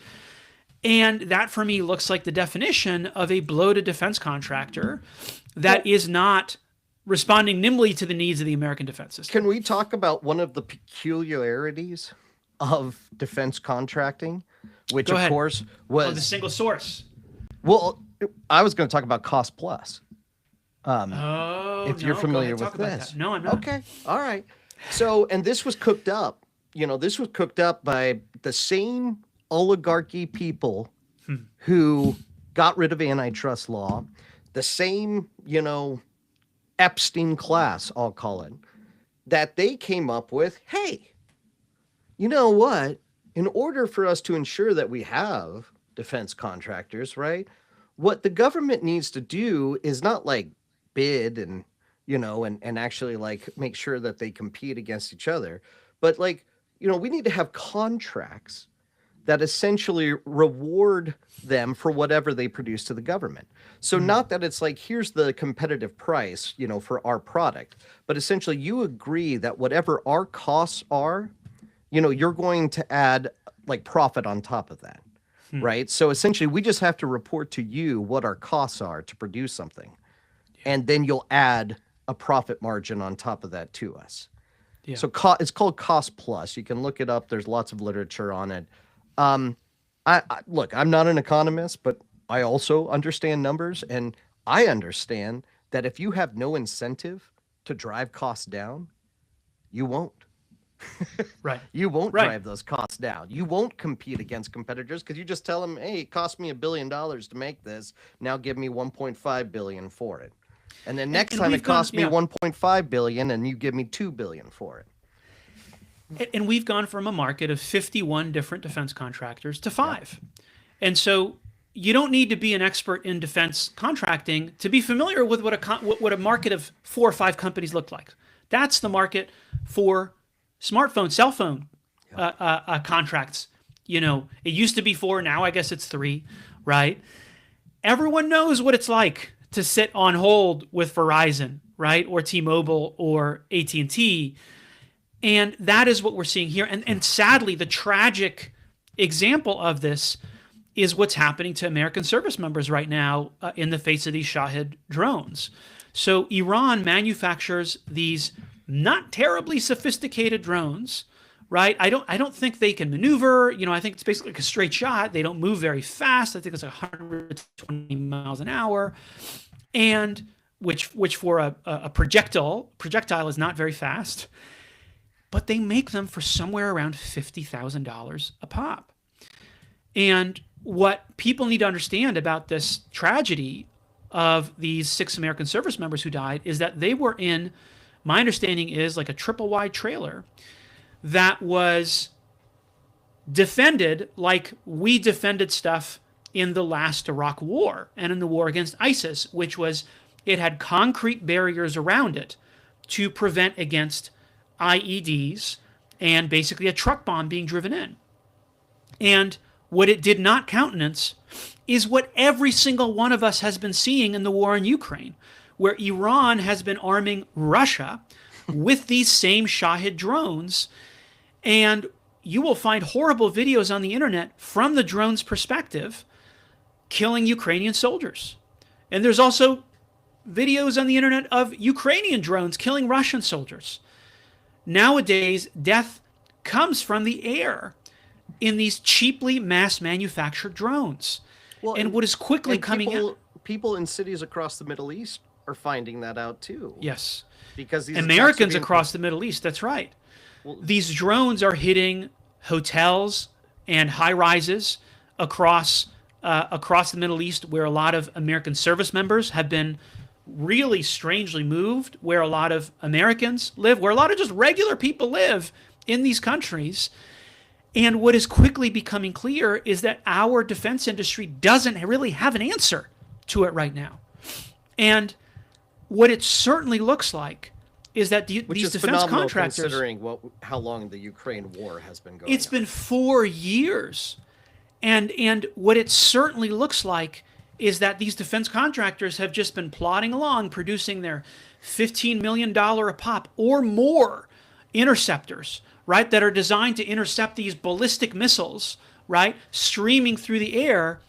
And that for me looks like the definition of a bloated defense contractor that is not responding nimbly to the needs of the American defense system. Can we talk about one of the peculiarities of defense contracting, which of course was the single source? Well, I was going to talk about cost plus. If you're familiar with this. No, I'm not. Okay. All right. So, and this was cooked up, this was cooked up by the same oligarchy people who got rid of antitrust law, the same, Epstein class, I'll call it, that they came up with, hey, you know what? In order for us to ensure that we have defense contractors, right? What the government needs to do is not like bid and and actually like make sure that they compete against each other, but like we need to have contracts that essentially reward them for whatever they produce to the government. So not that it's like, here's the competitive price for our product, but essentially you agree that whatever our costs are, you're going to add like profit on top of that, right? So essentially we just have to report to you what our costs are to produce something. And then you'll add a profit margin on top of that to us. Yeah. So it's called cost plus. You can look it up. There's lots of literature on it. Look, I'm not an economist, but I also understand numbers. And I understand that if you have no incentive to drive costs down, you won't. Right. You won't drive those costs down. You won't compete against competitors because you just tell them, hey, it cost me $1 billion to make this. Now give me 1.5 billion for it. And then next time it costs me 1.5 billion and you give me 2 billion for it. And we've gone from a market of 51 different defense contractors to 5. And so you don't need to be an expert in defense contracting to be familiar with what a market of 4 or 5 companies looked like. That's the market for smartphone, cell phone contracts. It used to be 4, now I guess it's 3, right? Everyone knows what it's like to sit on hold with Verizon, right? Or T-Mobile or AT&T. And that is what we're seeing here. And sadly, the tragic example of this is what's happening to American service members right now in the face of these Shahed drones. So Iran manufactures these not terribly sophisticated drones, right? I don't think they can maneuver. I think it's basically like a straight shot. They don't move very fast. I think it's like 120 miles an hour, and which for a projectile is not very fast. But they make them for somewhere around $50,000 a pop. And what people need to understand about this tragedy of these 6 American service members who died is that they were in, my understanding is, like a triple wide trailer that was defended like we defended stuff in the last Iraq war and in the war against ISIS, which was it had concrete barriers around it to prevent against IEDs and basically a truck bomb being driven in. And what it did not countenance is what every single one of us has been seeing in the war in Ukraine, where Iran has been arming Russia with these same Shahid drones. And you will find horrible videos on the internet from the drone's perspective killing Ukrainian soldiers. And there's also videos on the internet of Ukrainian drones killing Russian soldiers. Nowadays, death comes from the air in these cheaply mass-manufactured drones. Well, and what is quickly coming out... People in cities across the Middle East are finding that out too. Yes. Because these Americans across the Middle East, that's right. Well, these drones are hitting hotels and high-rises across the Middle East, where a lot of American service members have been really strangely moved, where a lot of Americans live, where a lot of just regular people live in these countries. And what is quickly becoming clear is that our defense industry doesn't really have an answer to it right now. And what it certainly looks like is that these defense contractors, considering how long the Ukraine war has been going. It's been 4 years. And what it certainly looks like is that these defense contractors have just been plodding along, producing their $15 million a pop or more interceptors, right, that are designed to intercept these ballistic missiles, right, streaming through the air,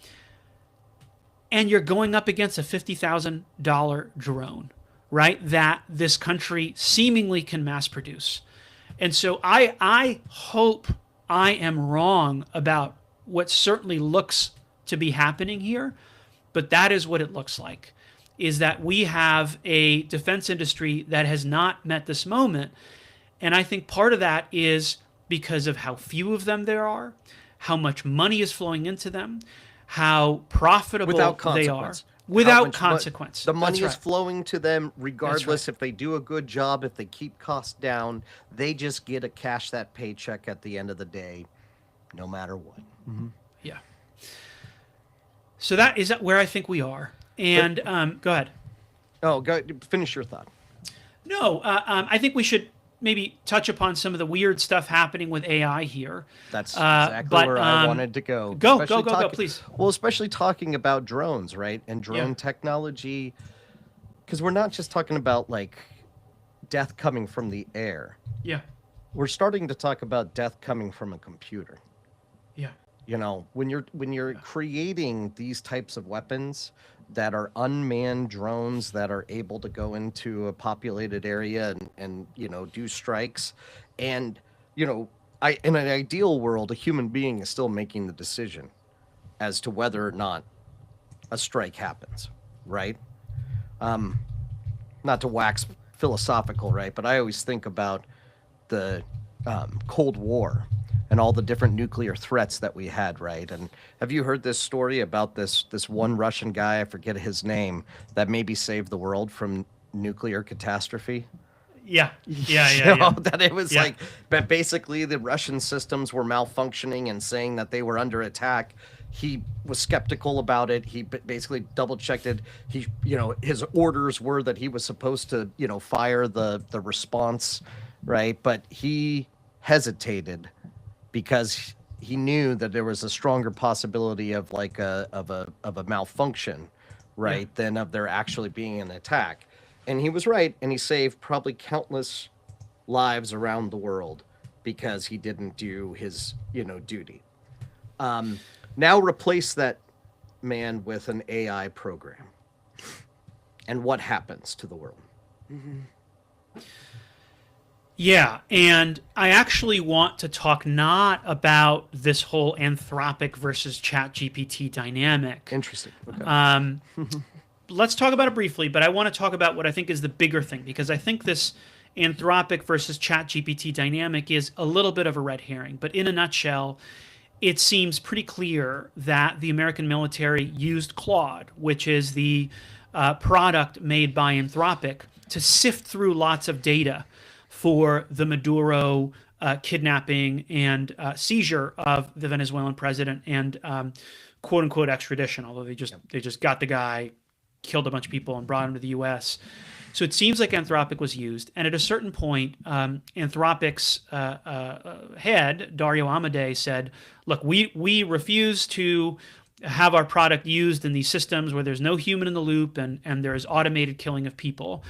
and you're going up against a $50,000 drone, right, that this country seemingly can mass produce. And so I hope I am wrong about what certainly looks to be happening here, but that is what it looks like, is that we have a defense industry that has not met this moment. And I think part of that is because of how few of them there are, how much money is flowing into them, how profitable they are. Without consequence. The money is flowing to them regardless if they do a good job, if they keep costs down. They just get to cash that paycheck at the end of the day, no matter what. Mm-hmm. Yeah. So that is where I think we are. And go ahead. Oh, go finish your thought. No, I think we should maybe touch upon some of the weird stuff happening with AI here. That's exactly where I wanted to go. Go, please. Well, especially talking about drones, right? And drone technology, because we're not just talking about like death coming from the air. Yeah. We're starting to talk about death coming from a computer. Yeah. You know, when you're creating these types of weapons that are unmanned drones that are able to go into a populated area and you know, do strikes. And, you know, in an ideal world, a human being is still making the decision as to whether or not a strike happens, right? Not to wax philosophical, right? But I always think about the Cold War and all the different nuclear threats that we had, right? And have you heard this story about this one Russian guy, I forget his name, that maybe saved the world from nuclear catastrophe? Yeah. That it was like, but basically the Russian systems were malfunctioning and saying that they were under attack. He was skeptical about it. He basically double checked it. He, you know, his orders were that he was supposed to, you know, fire the response, right? But he hesitated because he knew that there was a stronger possibility of like a malfunction, right, than of there actually being an attack. And he was right, and he saved probably countless lives around the world because he didn't do his, you know, duty. Now replace that man with an AI program, and what happens to the world? Mm-hmm. Yeah, and I actually want to talk not about this whole Anthropic versus ChatGPT dynamic. Interesting. Okay. Let's talk about it briefly, but I want to talk about what I think is the bigger thing, because I think this Anthropic versus ChatGPT dynamic is a little bit of a red herring. But in a nutshell, it seems pretty clear that the American military used Claude, which is the product made by Anthropic, to sift through lots of data for the Maduro kidnapping and seizure of the Venezuelan president and quote unquote extradition, although they just got the guy, killed a bunch of people and brought him to the U.S. So it seems like Anthropic was used, and at a certain point, Anthropic's head, Dario Amodei, said, "Look, we refuse to have our product used in these systems where there's no human in the loop and there is automated killing of people."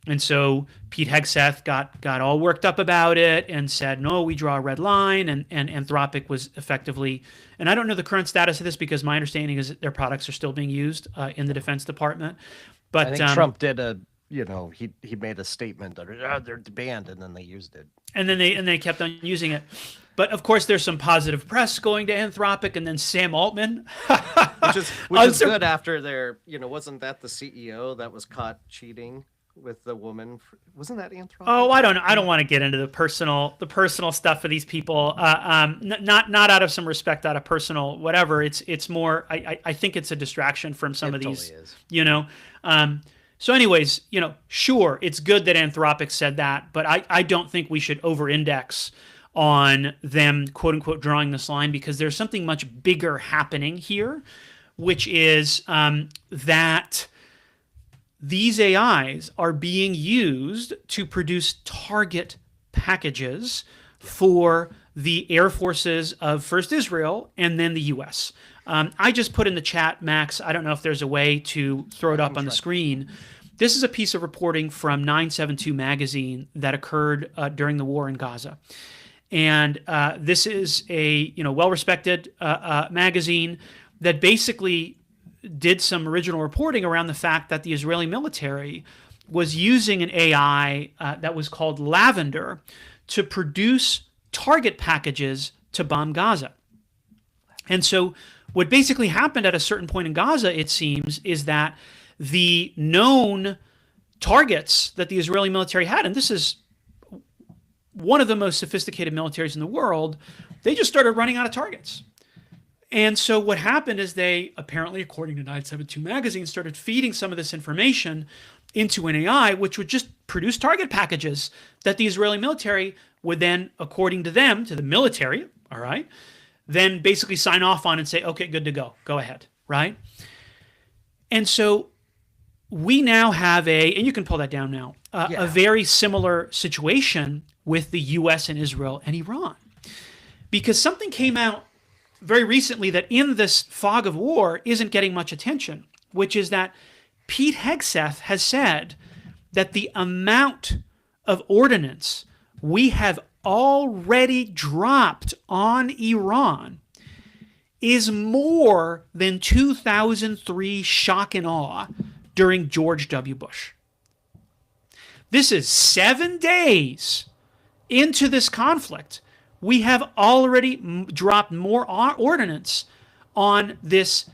And so Pete Hegseth got all worked up about it and said, "No, we draw a red line." And Anthropic was effectively, and I don't know the current status of this because my understanding is that their products are still being used in the Defense Department. But I think Trump did he made a statement that they're banned, and then they used it. And then they kept on using it. But of course, there's some positive press going to Anthropic, and then Sam Altman, which is good after their, wasn't that the CEO that was caught cheating with the woman? Wasn't that Anthropic? Oh, I don't know. I don't want to get into the personal stuff of these people. Not out of some respect, out of personal whatever. It's more. I think it's a distraction from some of these. Totally is. So anyways, sure, it's good that Anthropic said that, but I don't think we should over-index on them, quote unquote, drawing this line, because there's something much bigger happening here, which is that these AIs are being used to produce target packages for the air forces of first Israel and then the U.S. I just put in the chat, Max, I don't know if there's a way to throw it up on the screen. This is a piece of reporting from 972 magazine that occurred during the war in Gaza. And this is a well-respected magazine that basically did some original reporting around the fact that the Israeli military was using an AI that was called Lavender to produce target packages to bomb Gaza. And so what basically happened at a certain point in Gaza, it seems, is that the known targets that the Israeli military had, and this is one of the most sophisticated militaries in the world, they just started running out of targets. And so what happened is they, apparently, according to 972 magazine, started feeding some of this information into an AI, which would just produce target packages that the Israeli military would then, according to them, to the military, all right, then basically sign off on and say, okay, good to go. Go ahead, right? And so we now have and you can pull that down now, a very similar situation with the U.S. and Israel and Iran. Because something came out very recently that in this fog of war isn't getting much attention, which is that Pete Hegseth has said that the amount of ordnance we have already dropped on Iran is more than 2003 shock and awe during George W. Bush. This is 7 days into this conflict. We have already dropped more ordnance on this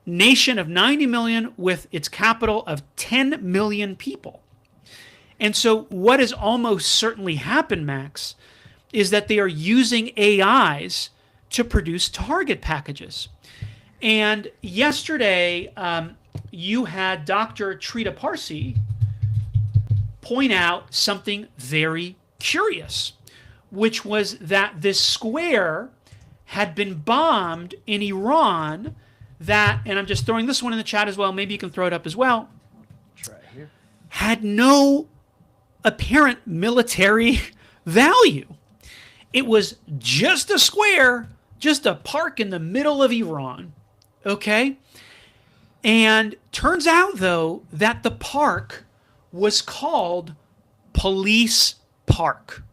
nation of 90 million with its capital of 10 million people. And so what has almost certainly happened, Max, is that they are using AIs to produce target packages. And yesterday, you had Dr. Trita Parsi point out something very curious, which was that this square had been bombed in Iran that, and I'm just throwing this one in the chat as well, maybe you can throw it up as well, try here, had no apparent military value. It was just a square, just a park in the middle of Iran, okay? And turns out, though, that the park was called Police Park.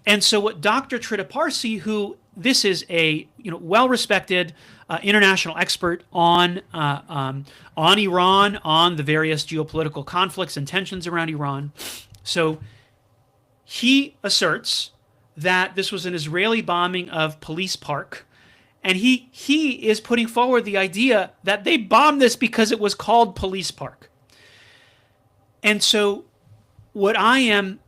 And so what Dr. Trita Parsi, who this is a well-respected international expert on Iran, on the various geopolitical conflicts and tensions around Iran. So he asserts that this was an Israeli bombing of Police Park, and he is putting forward the idea that they bombed this because it was called Police Park. And so what I am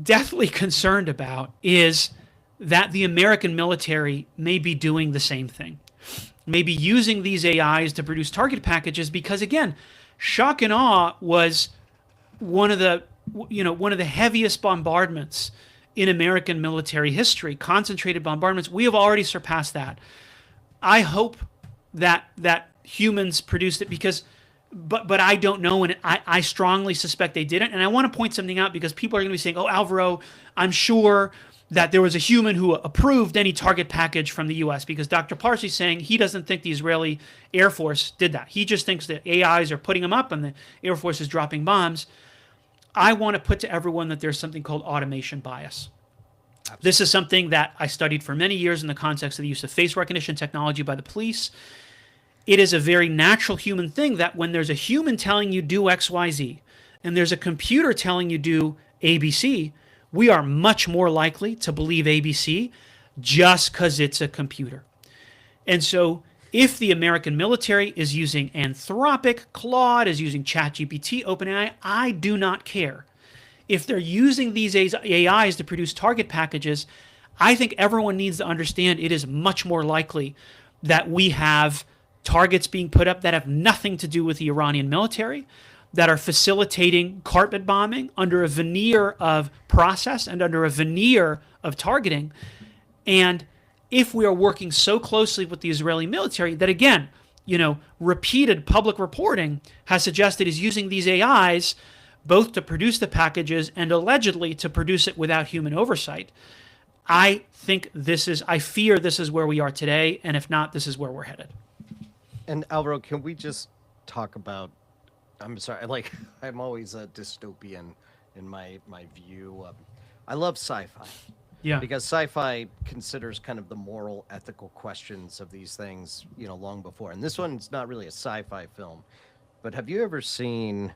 deathly concerned about is that the American military may be doing the same thing, maybe using these AIs to produce target packages, because again, shock and awe was one of the heaviest bombardments in American military history, concentrated bombardments. We have already surpassed that. I hope that humans produced it, because but I don't know, and I strongly suspect they didn't. And I want to point something out because people are going to be saying, "Oh, Alvaro, I'm sure that there was a human who approved any target package from the U.S." Because Dr. Parsi's saying he doesn't think the Israeli Air Force did that. He just thinks that AIs are putting them up and the Air Force is dropping bombs. I want to put to everyone that there's something called automation bias. Absolutely. This is something that I studied for many years in the context of the use of face recognition technology by the police. It is a very natural human thing that when there's a human telling you do X, Y, Z, and there's a computer telling you do ABC, we are much more likely to believe ABC just because it's a computer. And so if the American military is using Anthropic, Claude is using ChatGPT, OpenAI, I do not care. If they're using these AIs to produce target packages, I think everyone needs to understand it is much more likely that we have targets being put up that have nothing to do with the Iranian military, that are facilitating carpet bombing under a veneer of process and under a veneer of targeting. And if we are working so closely with the Israeli military that, again, repeated public reporting has suggested is using these AIs both to produce the packages and allegedly to produce it without human oversight, I fear this is where we are today. And if not, this is where we're headed. And Alvaro, can we just talk about? I'm sorry, I'm always a dystopian in my view. I love sci-fi. Yeah. Because sci-fi considers kind of the moral, ethical questions of these things, long before. And this one's not really a sci-fi film, but have you ever seen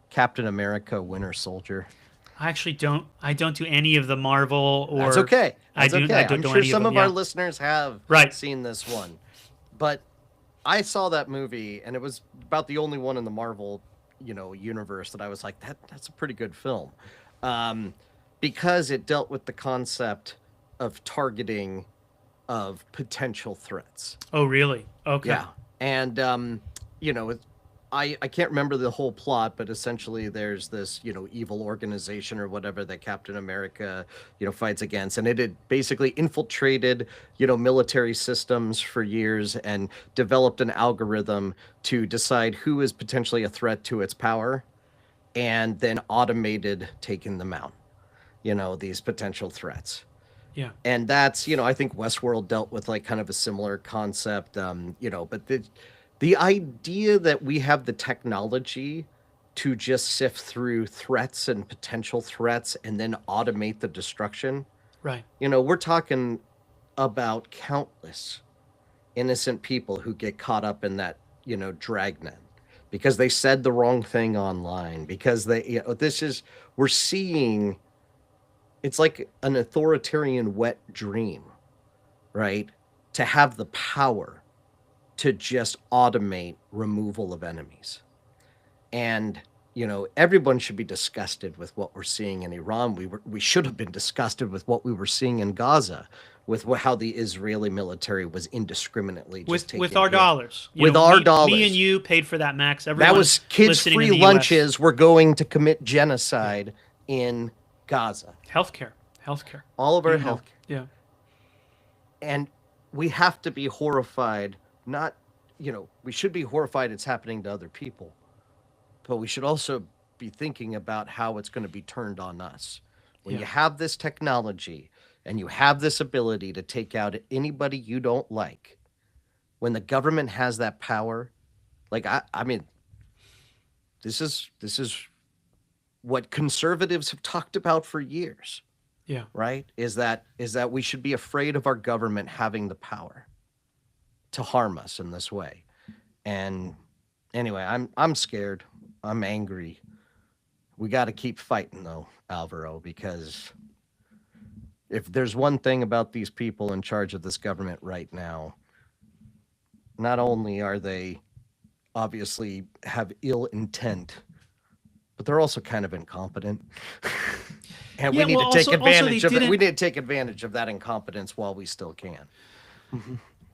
Captain America: Winter Soldier? I actually don't. I don't do any of the Marvel or. That's okay. That's okay. I'm sure some of our listeners have seen this one, but I saw that movie, and it was about the only one in the Marvel, universe that I was like, that's a pretty good film, because it dealt with the concept of targeting of potential threats. Oh, really? Okay. Yeah, and I can't remember the whole plot, but essentially there's this, evil organization or whatever that Captain America, fights against. And it had basically infiltrated, military systems for years and developed an algorithm to decide who is potentially a threat to its power and then automated taking them out, these potential threats. Yeah. And that's, I think Westworld dealt with kind of a similar concept, but the idea that we have the technology to just sift through threats and potential threats and then automate the destruction. Right. We're talking about countless innocent people who get caught up in that, dragnet because they said the wrong thing online, because we're seeing, it's like an authoritarian wet dream, right? To have the power to just automate removal of enemies. And, everyone should be disgusted with what we're seeing in Iran. We should have been disgusted with what we were seeing in Gaza, with how the Israeli military was indiscriminately just taking with our dollars. With our dollars. Me and you paid for that, Max. Everyone that was kids' free lunches were going to commit genocide in Gaza. Healthcare. All of our healthcare. Yeah. And we have to be horrified. Not, we should be horrified it's happening to other people, but we should also be thinking about how it's going to be turned on us. When you have this technology and you have this ability to take out anybody you don't like, when the government has that power, I mean, this is what conservatives have talked about for years. Yeah. Right? Is that we should be afraid of our government having the power to harm us in this way. And anyway, I'm scared. I'm angry. We got to keep fighting though, Alvaro, because if there's one thing about these people in charge of this government right now, not only are they obviously have ill intent, but they're also kind of incompetent. And we need to take advantage of it. We need to take advantage of that incompetence while we still can.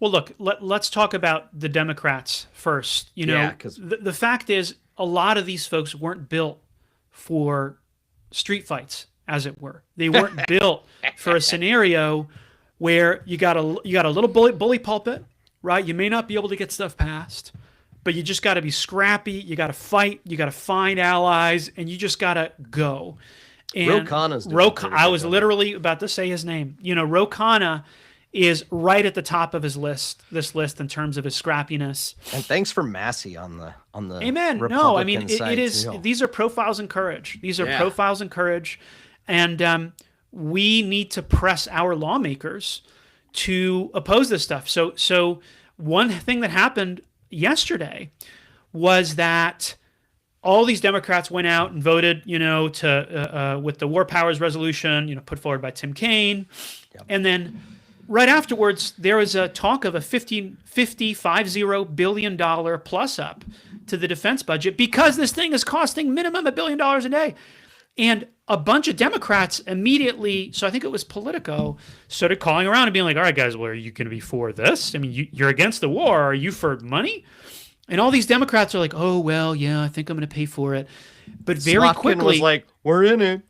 Well, look, let's talk about the Democrats first. The fact is, a lot of these folks weren't built for street fights, as it were. They weren't built for a scenario where you got a little bully pulpit, right? You may not be able to get stuff passed, but you just got to be scrappy. You got to fight. You got to find allies, and you just got to go. And I was literally about to say his name. Ro Khanna is right at the top of this list in terms of his scrappiness. And thanks for Massey on the Amen. Republican no, I mean side it is. too. These are profiles in courage. These are profiles in courage, and we need to press our lawmakers to oppose this stuff. So one thing that happened yesterday was that all these Democrats went out and voted, to with the War Powers resolution, put forward by Tim Kaine, and then right afterwards there was a talk of a $50 billion plus up to the defense budget because this thing is costing minimum $1 billion a day. And a bunch of Democrats immediately, so I think it was Politico, started calling around and being like, all right, guys, well, are you going to be for this? I mean, you're against the war. Are you for money? And all these Democrats are like, oh, well, yeah, I think I'm going to pay for it. But very quickly, was like, we're in it.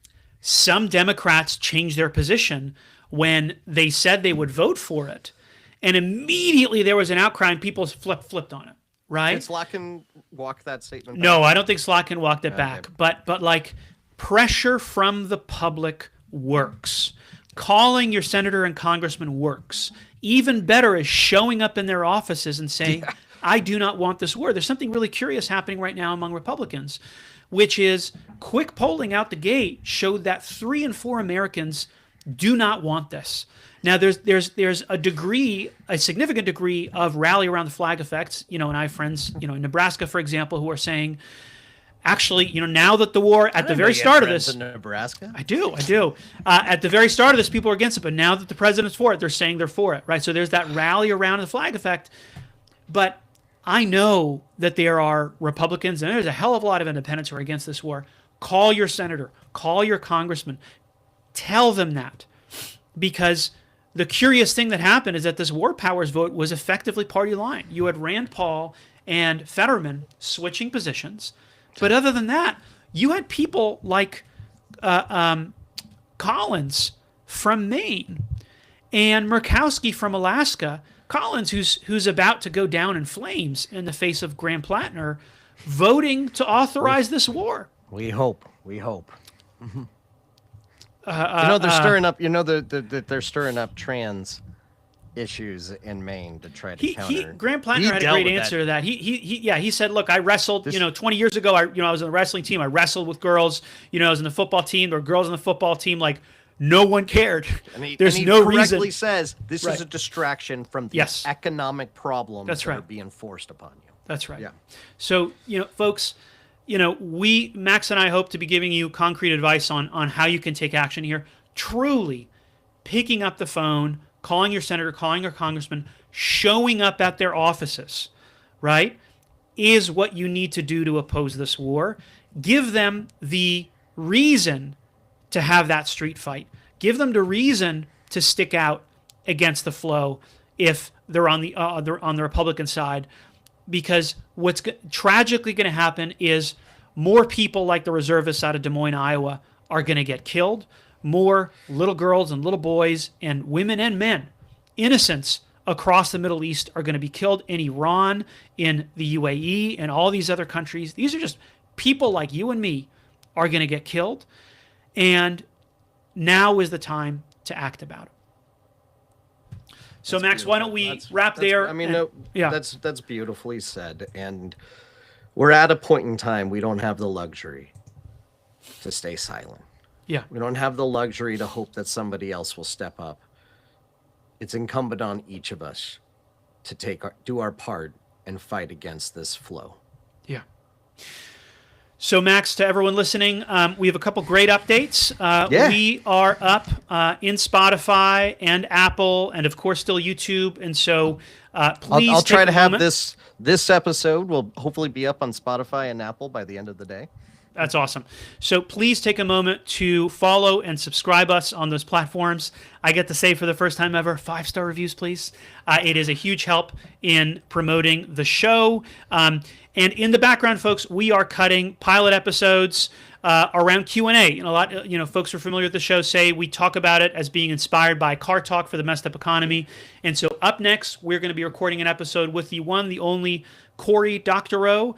Some Democrats changed their position when they said they would vote for it. And immediately there was an outcry and people flipped on it, right? Did Slotkin walk that statement back? No, I don't think Slotkin walked it back. But like, pressure from the public works. Calling your senator and congressman works. Even better is showing up in their offices and saying, I do not want this war. There's something really curious happening right now among Republicans, which is quick polling out the gate showed that 3 in 4 Americans do not want this. Now, there's a significant degree of rally around the flag effects, and I have friends, in Nebraska, for example, who are saying, actually, now that the war at the very start of this, in Nebraska, I do. At the very start of this, people are against it, but now that the president's for it, they're saying they're for it, right? So there's that rally around the flag effect. But I know that there are Republicans, and there's a hell of a lot of independents who are against this war. Call your senator, call your congressman, tell them that, because the curious thing that happened is that this war powers vote was effectively party line. You had Rand Paul and Fetterman switching positions. But other than that, you had people like Collins from Maine and Murkowski from Alaska. Collins, who's about to go down in flames in the face of Graham Plattner, voting to authorize this war. We hope. Mm-hmm. They're stirring up. They're stirring up trans issues in Maine to try to counter. Graham Plattner had a great answer to that. He said, look, I wrestled, 20 years ago, I was in the wrestling team. I wrestled with girls, I was in the football team. There were girls on the football team. Like, no one cared. There's no reason. He correctly says this is a distraction from the economic problems that are being forced upon you. That's right. Yeah. So, folks, Max and I hope to be giving you concrete advice on how you can take action here. Truly picking up the phone, calling your senator, calling your congressman, showing up at their offices, right, is what you need to do to oppose this war. Give them the reason to have that street fight. Give them the reason to stick out against the flow if they're on the Republican side, because what's tragically going to happen is more people like the reservists out of Des Moines, Iowa, are going to get killed. More little girls and little boys and women and men, innocents across the Middle East, are going to be killed in Iran, in the UAE, and all these other countries. These are just people like you and me are going to get killed. And now is the time to act about it. So, that's Max, beautiful. Why don't we wrap there? That's beautifully said. And we're at a point in time we don't have the luxury to stay silent. Yeah. We don't have the luxury to hope that somebody else will step up. It's incumbent on each of us to do our part and fight against this flow. Yeah. So, Max, to everyone listening, we have a couple great updates. We are up in Spotify and Apple, and of course, still YouTube. And so, please, I'll try to have this episode will hopefully be up on Spotify and Apple by the end of the day. That's awesome. So please take a moment to follow and subscribe us on those platforms. I get to say for the first time ever, 5-star reviews, please. It is a huge help in promoting the show. And in the background, folks, we are cutting pilot episodes around Q&A. And a lot, folks who are familiar with the show say we talk about it as being inspired by Car Talk for the Messed Up Economy. And so up next, we're going to be recording an episode with the one, the only Cory Doctorow,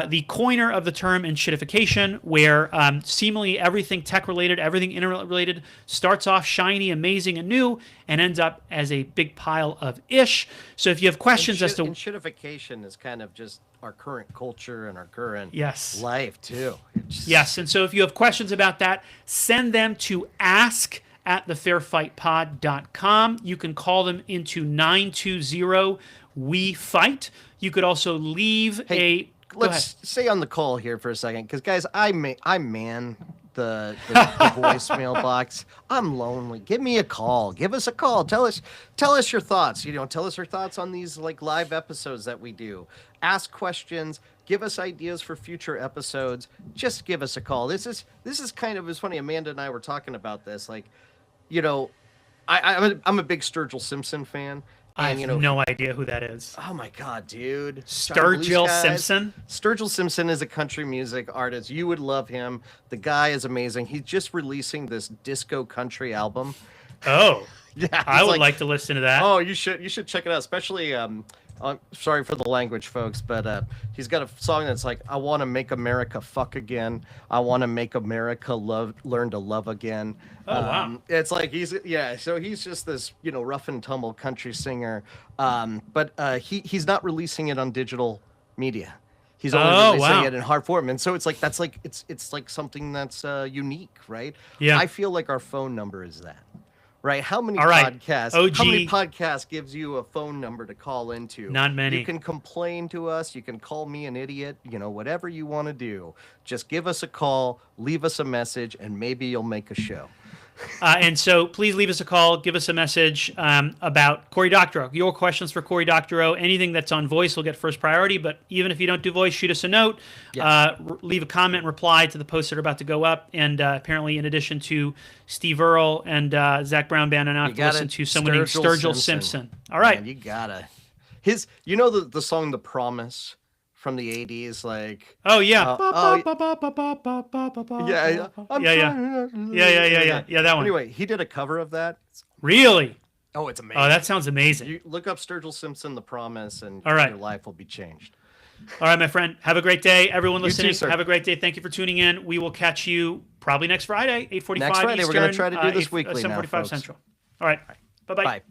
the coiner of the term enshittification, where seemingly everything tech-related, everything internet-related starts off shiny, amazing, and new, and ends up as a big pile of ish. So if you have questions as to... Enshittification is kind of just our current culture and our current Yes. life, too. Yes, and so if you have questions about that, send them to ask@thefairfightpod.com. You can call them into 920-WE-FIGHT. You could also leave Let's stay on the call here for a second, because guys, I man the voicemail box. I'm lonely. Give me a call. Give us a call. Tell us your thoughts. Tell us your thoughts on these like live episodes that we do. Ask questions. Give us ideas for future episodes. Just give us a call. This is kind of, it's funny. Amanda and I were talking about this. Like, I'm a big Sturgill Simpson fan. I have no idea who that is. Oh my God, dude. Sturgill Simpson? Sturgill Simpson is a country music artist. You would love him. The guy is amazing. He's just releasing this disco country album. Oh. Yeah. I would like to listen to that. Oh, you should check it out, especially sorry for the language, folks, but he's got a song that's like, I want to make America fuck again. I want to make America learn to love again. Oh, wow. It's like so he's just this, rough and tumble country singer. But he's not releasing it on digital media. He's only releasing it in hard form. And so it's like, it's like something that's unique, right? Yeah. I feel like our phone number is that. Right? How many OG. podcasts gives you a phone number to call into? Not many. You can complain to us. You can call me an idiot. Whatever you want to do. Just give us a call, leave us a message, and maybe you'll make a show. And so please leave us a call. Give us a message about Cory Doctorow. Your questions for Cory Doctorow. Anything that's on voice will get first priority. But even if you don't do voice, shoot us a note. Yeah. Leave a comment, reply to the posts that are about to go up. And apparently, in addition to Steve Earle and Zach Brown Band, I have to listen to someone named Sturgill Simpson. All right. Man, you gotta. The song "The Promise" from the 80s, like, oh yeah, yeah, that one. Anyway, he did a cover of that. Really? Oh, it's amazing. Oh, that sounds amazing. You look up Sturgill Simpson, "The Promise," and all right, your life will be changed. All right, my friend. Have a great day. Everyone listening, you too, have a great day. Thank you for tuning in. We will catch you probably next Friday, 8:45 Next Friday, Eastern. we're going to try to do this weekly 7:45 Central. All right. Bye-bye. Bye.